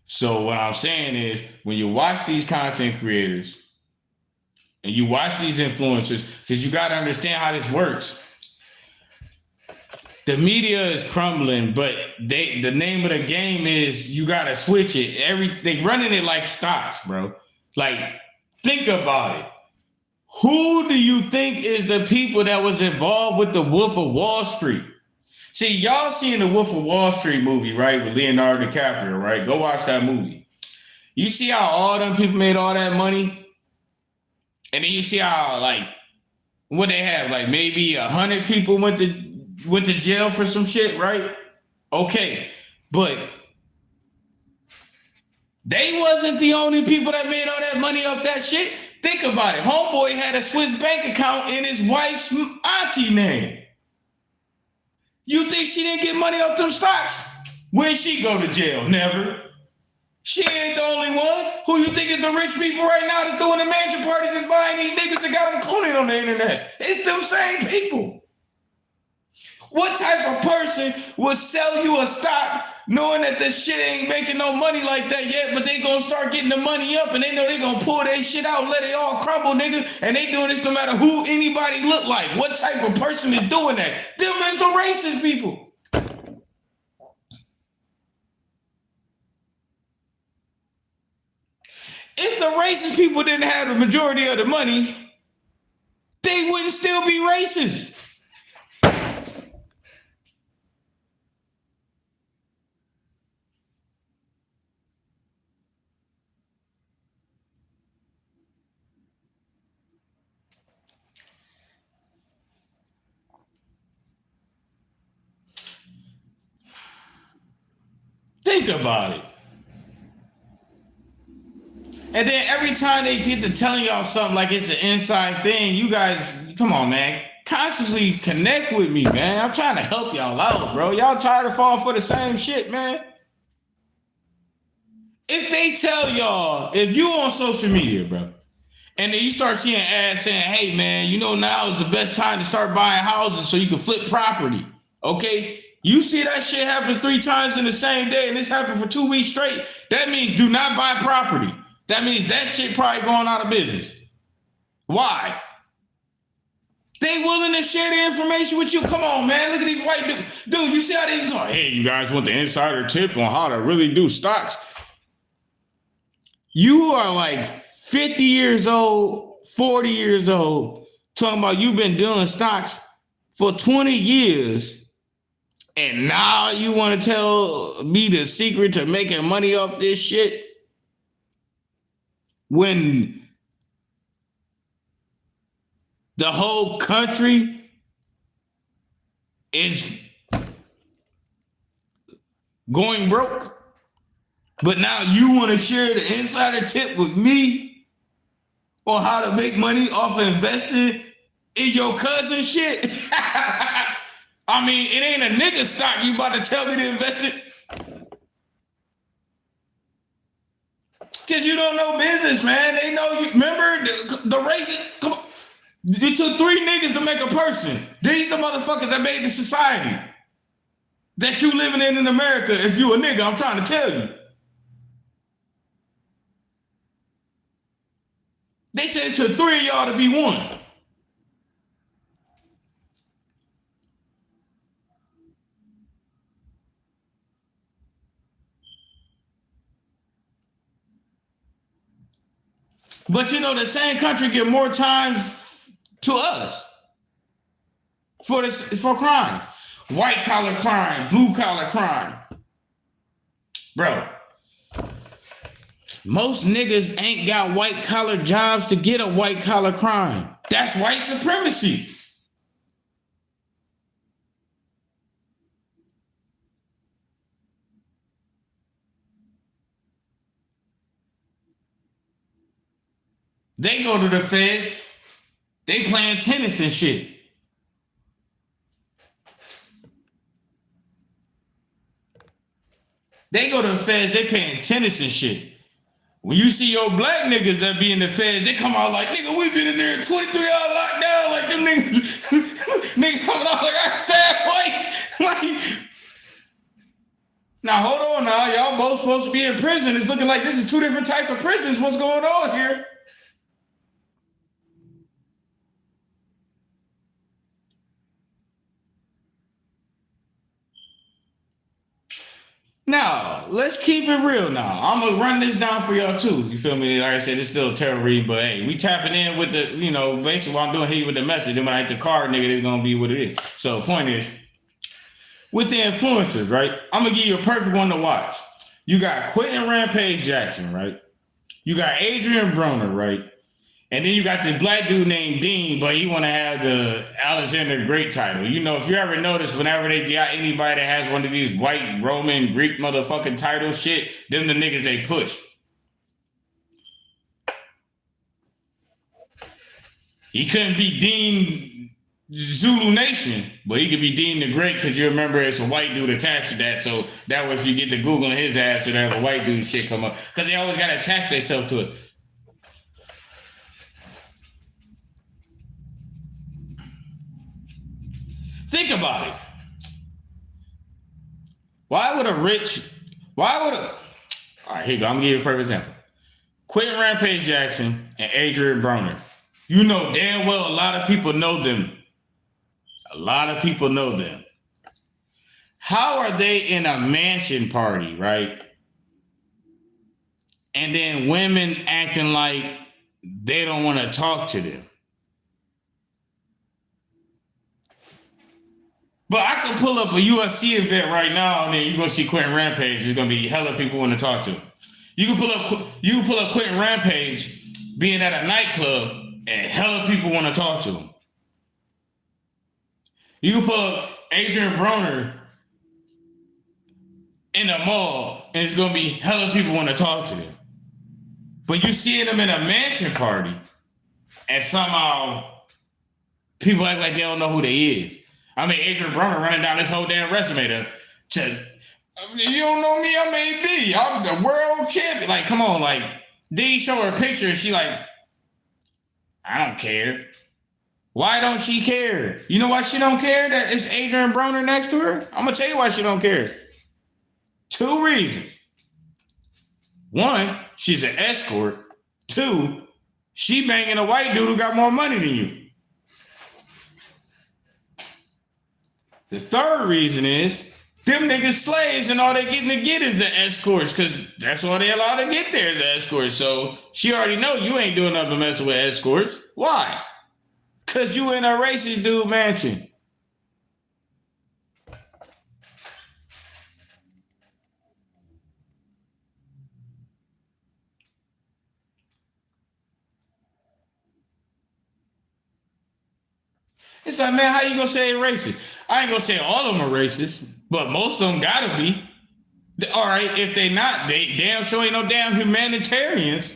So what I'm saying is, when you watch these content creators and you watch these influencers, because you got to understand how this works. The media is crumbling, but the name of the game is you got to switch it. They running it like stocks, bro. Like, think about it. Who do you think is the people that was involved with the Wolf of Wall Street? See, y'all seen the Wolf of Wall Street movie, right? With Leonardo DiCaprio, right? Go watch that movie. You see how all them people made all that money? And then you see how, like, what they have, like maybe 100 people went to jail for some shit, right? Okay, but they wasn't the only people that made all that money off that shit. Think about it. Homeboy had a Swiss bank account in his wife's auntie name. You think she didn't get money off them stocks? Where'd she go to jail? Never. She ain't the only one. Who you think is the rich people right now that's doing the mansion parties and buying these niggas that got them cooning on the internet? It's them same people. What type of person would sell you a stock knowing that this shit ain't making no money like that yet, but they gonna start getting the money up and they know they gonna pull their shit out and let it all crumble, nigga, and they doing this no matter who anybody look like? What type of person is doing that? Them is the racist people. If the racist people didn't have the majority of the money, they wouldn't still be racist. Think about it. And then every time they get to telling y'all something like it's an inside thing, you guys, come on, man. Consciously connect with me, man. I'm trying to help y'all out, bro. Y'all tired of falling for the same shit, man. If they tell y'all, if you on social media, bro, and then you start seeing ads saying, hey, man, you know, now is the best time to start buying houses so you can flip property, okay? You see that shit happen 3 times in the same day and this happened for 2 weeks straight, that means do not buy property. That means that shit probably going out of business. Why? They willing to share the information with you. Come on, man. Look at these white dudes. Dude, you see how they go, hey, you guys want the insider tip on how to really do stocks? You are like 50 years old, 40 years old, talking about you've been doing stocks for 20 years, and now you want to tell me the secret to making money off this shit? When the whole country is going broke, but now you want to share the insider tip with me on how to make money off of investing in your cousin shit. I mean, it ain't a nigga stock you about to tell me to invest in. Because you don't know business, man. They know you. Remember the racing? Come on. It took 3 niggas to make a person. These the motherfuckers that made the society that you living in America. If you a nigga, I'm trying to tell you. They said it took 3 of y'all to be one. But you know, the same country give more time to us for crime. White collar crime, blue collar crime. Bro, most niggas ain't got white collar jobs to get a white collar crime. That's white supremacy. They go to the feds, they playing tennis and shit. They go to the feds, they paying tennis and shit. When you see your black niggas that be in the feds, they come out like, nigga, we been in there 23 hours locked down, like them niggas, niggas coming out like I stabbed twice. Like, now hold on now, y'all both supposed to be in prison. It's looking like this is 2 different types of prisons. What's going on here? Now, let's keep it real now. I'm going to run this down for y'all too. You feel me? Like I said, it's still a tarot reading, but hey, we tapping in with the, you know, basically what I'm doing here with the message. Then when I hit the card, nigga, it's going to be what it is. So point is, with the influencers, right? I'm going to give you a perfect one to watch. You got Quentin Rampage Jackson, right? You got Adrian Broner, right? And then you got this black dude named Dean, but he want to have the Alexander the Great title. You know, if you ever notice, whenever they got anybody that has one of these white Roman Greek motherfucking title shit, them the niggas they push. He couldn't be Dean Zulu Nation, but he could be Dean the Great because you remember it's a white dude attached to that. So that way, if you get to Googling his ass, it'll have a white dude shit come up because they always got to attach themselves to it. Think about it. All right, here you go. I'm going to give you a perfect example. Quentin Rampage Jackson and Adrian Broner. You know damn well a lot of people know them. A lot of people know them. How are they in a mansion party, right? And then women acting like they don't want to talk to them. But I could pull up a UFC event right now, and then you're gonna see Quentin Rampage. There's gonna be hella people want to talk to him. You can pull up Quentin Rampage being at a nightclub, and hella people want to talk to him. You can pull up Adrian Broner in a mall, and it's gonna be hella people want to talk to them. But you see them in a mansion party, and somehow people act like they don't know who they is. I mean, Adrian Broner running down this whole damn resume you don't know me, I'm AB. I'm the world champion. Like, come on, like, then he show her a picture and she like, I don't care. Why don't she care? You know why she don't care? That it's Adrian Broner next to her? I'm gonna tell you why she don't care. 2 reasons. 1, she's an escort. 2, she banging a white dude who got more money than you. The 3rd reason is them niggas slaves and all they getting to get is the escorts because that's all they allowed to get there, the escorts. So she already know you ain't doing nothing but messing with escorts. Why? Because you in a racist dude mansion. It's like, man, how you gonna say racist? I ain't gonna say all of them are racist, but most of them gotta be. All right, if they not, they damn sure ain't no damn humanitarians.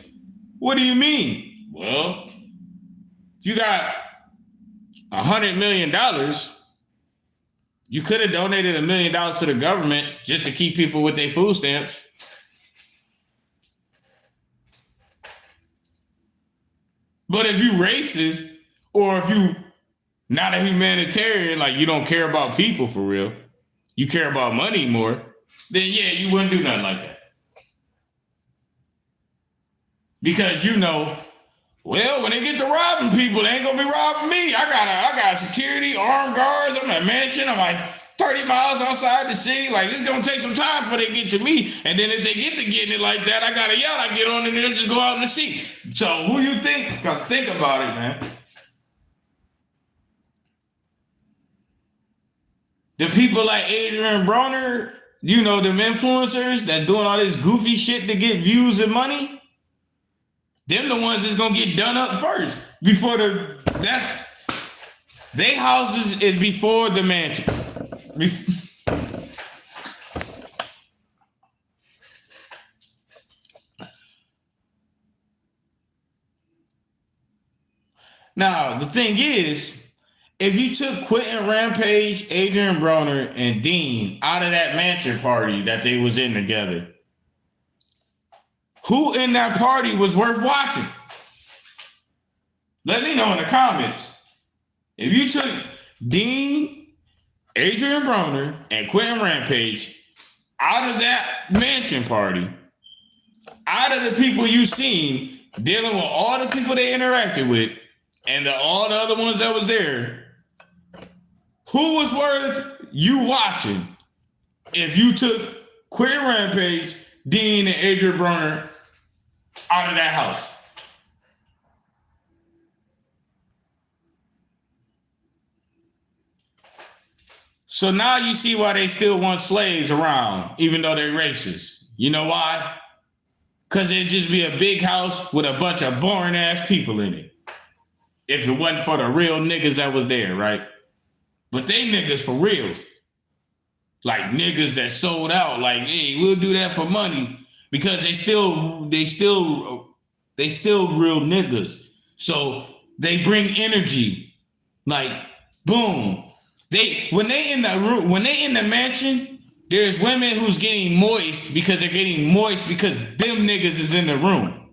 What do you mean? Well, if you got $100 million, you could have donated $1 million to the government just to keep people with their food stamps. But if you racist, or if you not a humanitarian, like you don't care about people for real, you care about money more, then yeah, you wouldn't do nothing like that. Because you know, well, when they get to robbing people, they ain't gonna be robbing me. I got security, armed guards. I'm in a mansion. I'm like 30 miles outside the city. Like, it's gonna take some time before they get to me. And then if they get to getting it like that, I got a yacht. I get on and they'll just go out in the sea. So who you think? Cause think about it, man. The people like Adrian Broner, you know, them influencers that doing all this goofy shit to get views and money. Them the ones that's gonna get done up first before they houses is before the mansion. Now the thing is, if you took Quentin Rampage, Adrian Broner, and Dean out of that mansion party that they was in together, who in that party was worth watching? Let me know in the comments. If you took Dean, Adrian Broner, and Quentin Rampage out of that mansion party, out of the people you seen dealing with all the people they interacted with, and all the other ones that was there, who was worth you watching if you took Quentin Rampage, Dean, and Adrian Broner out of that house? So now you see why they still want slaves around, even though they're racist. You know why? Because it'd just be a big house with a bunch of boring ass people in it. If it wasn't for the real niggas that was there, right? But they niggas for real. Like niggas that sold out, like, hey, we'll do that for money. Because they still real niggas. So they bring energy. Like, boom. When they in the mansion, there's women who's getting moist because they're getting moist because them niggas is in the room.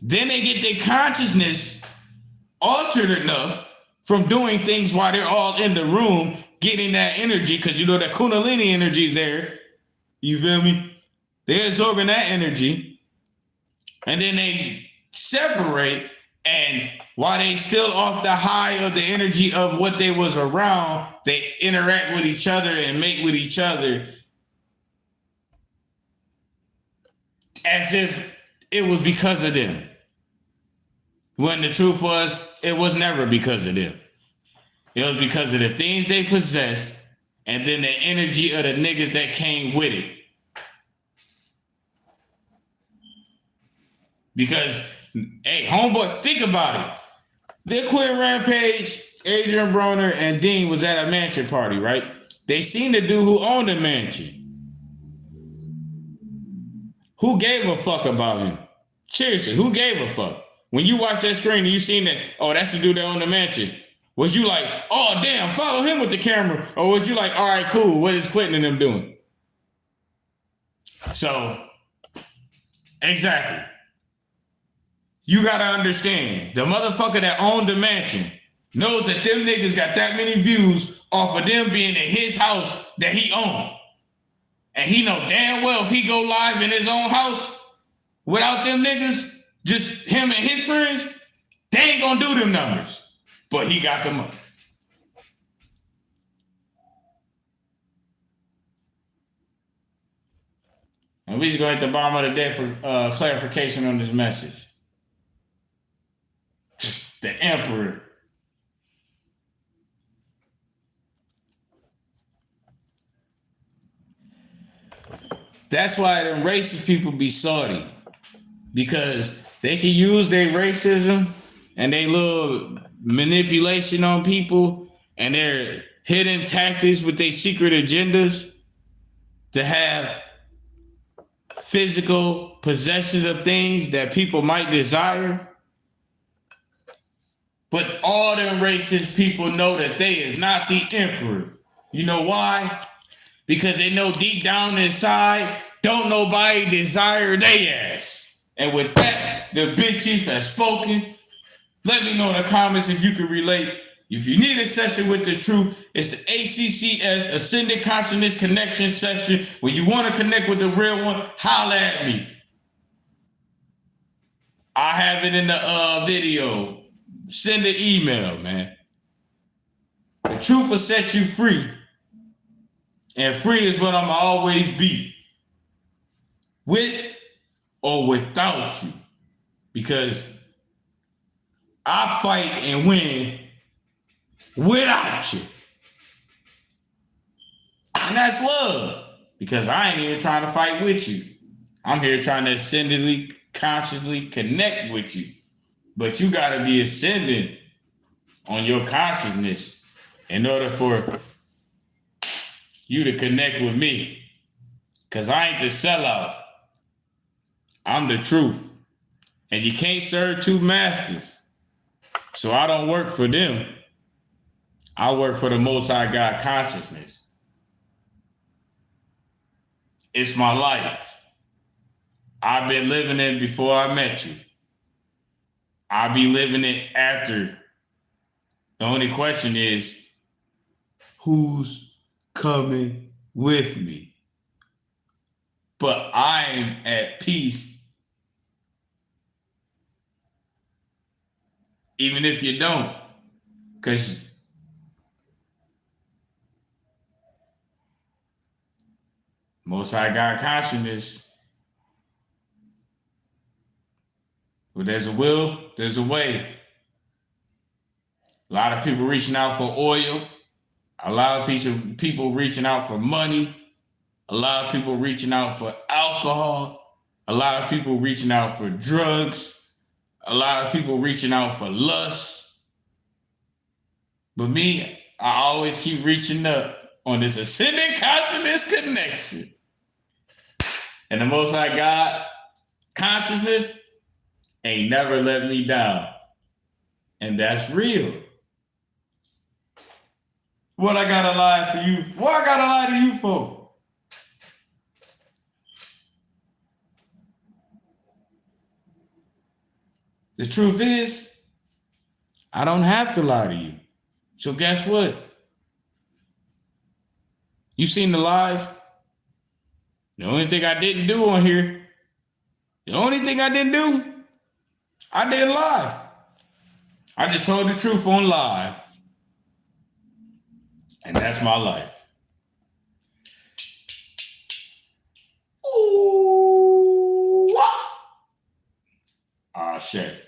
Then they get their consciousness altered enough from doing things while they're all in the room, getting that energy, because you know that Kundalini energy is there. You feel me? They're absorbing that energy. And then they separate, and while they still off the high of the energy of what they was around, they interact with each other and mate with each other as if it was because of them. When the truth was, it was never because of them. It was because of the things they possessed and then the energy of the niggas that came with it. Because, hey, homeboy, think about it. They Quentin Rampage, Adrian Broner, and Dean was at a mansion party, right? They seen the dude who owned the mansion. Who gave a fuck about him? Seriously, who gave a fuck? When you watch that screen and you seen that, oh, that's the dude that owned the mansion. Was you like, oh, damn, follow him with the camera? Or was you like, all right, cool, what is Quentin and them doing? So, exactly. You gotta understand, the motherfucker that owned the mansion knows that them niggas got that many views off of them being in his house that he owned. And he know damn well if he go live in his own house without them niggas, just him and his friends, they ain't gonna do them numbers. But he got the money. And we just go at the bottom of the day for clarification on this message. The emperor. That's why them racist people be salty. Because they can use their racism and their little manipulation on people and their hidden tactics with their secret agendas to have physical possessions of things that people might desire. But all them racist people know that they is not the emperor. You know why? Because they know deep down inside, don't nobody desire they ass. And with that, the Big Chief has spoken. Let me know in the comments if you can relate. If you need a session with the truth, it's the ACCS Ascended Consciousness Connection session. When you want to connect with the real one, holla at me. I have it in the video. Send an email, man. The truth will set you free. And free is what I'm always be. With or without you. Because I fight and win without you. And that's love. Because I ain't even trying to fight with you. I'm here trying to ascendantly, consciously connect with you. But you got to be ascendant on your consciousness in order for you to connect with me. Because I ain't the sellout. I'm the truth. And you can't serve two masters. So I don't work for them. I work for the Most High God consciousness. It's my life. I've been living it before I met you. I'll be living it after. The only question is, who's coming with me? But I am at peace. Even if you don't. Because Most High God consciousness. Where there's a will, there's a way. A lot of people reaching out for oil. A lot of people reaching out for money. A lot of people reaching out for alcohol. A lot of people reaching out for drugs. A lot of people reaching out for lust. But me, I always keep reaching up on this ascending consciousness connection. And the Most High God consciousness ain't never let me down. And that's real. What I gotta lie for you? What I gotta lie to you for? The truth is, I don't have to lie to you. So guess what? You seen the live? The only thing I didn't do on here, I didn't lie. I just told the truth on live. And that's my life. Ooh, ah, shit.